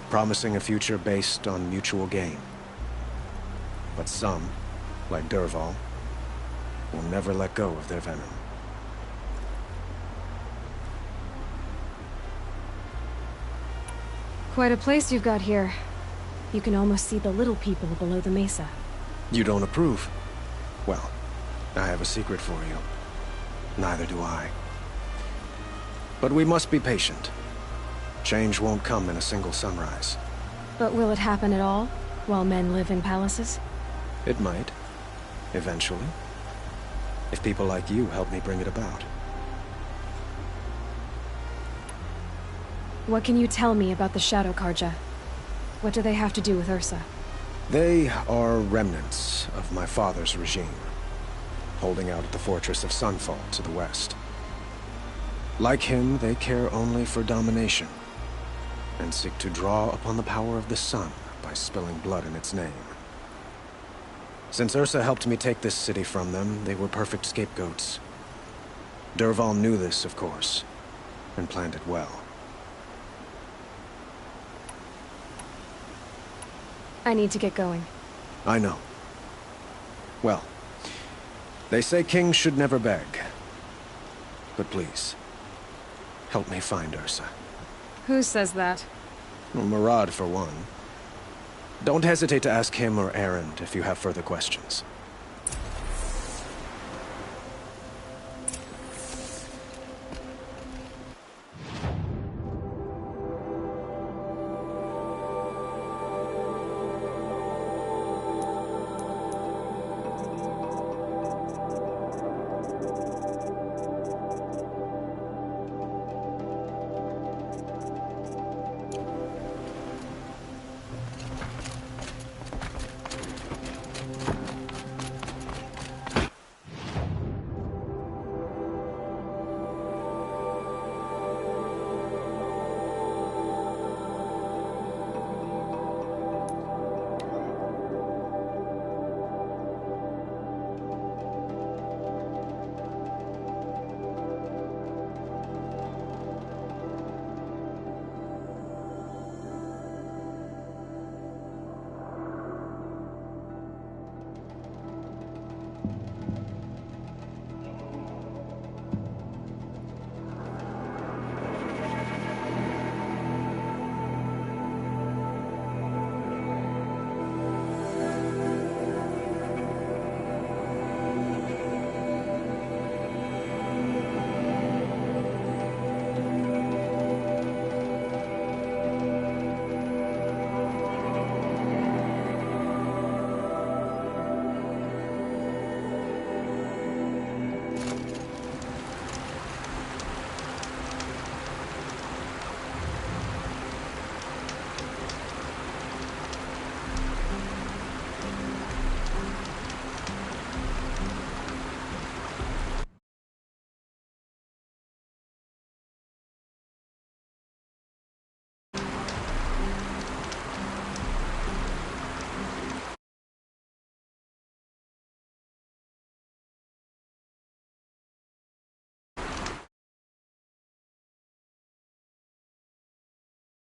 promising a future based on mutual gain. But some, like Dervahl, will never let go of their venom. Quite a place you've got here. You can almost see the little people below the mesa. You don't approve? Well, I have a secret for you. Neither do I. But we must be patient. Change won't come in a single sunrise. But will it happen at all, while men live in palaces? It might. Eventually. If people like you help me bring it about. What can you tell me about the Shadow Carja? What do they have to do with Ursa? They are remnants of my father's regime, holding out at the fortress of Sunfall to the west. Like him, they care only for domination, and seek to draw upon the power of the sun by spilling blood in its name. Since Ursa helped me take this city from them, they were perfect scapegoats. Dervahl knew this, of course, and planned it well. I need to get going. I know. Well, they say kings should never beg. But please, help me find Ursa. Who says that? Well, Murad, for one. Don't hesitate to ask him or Erend if you have further questions.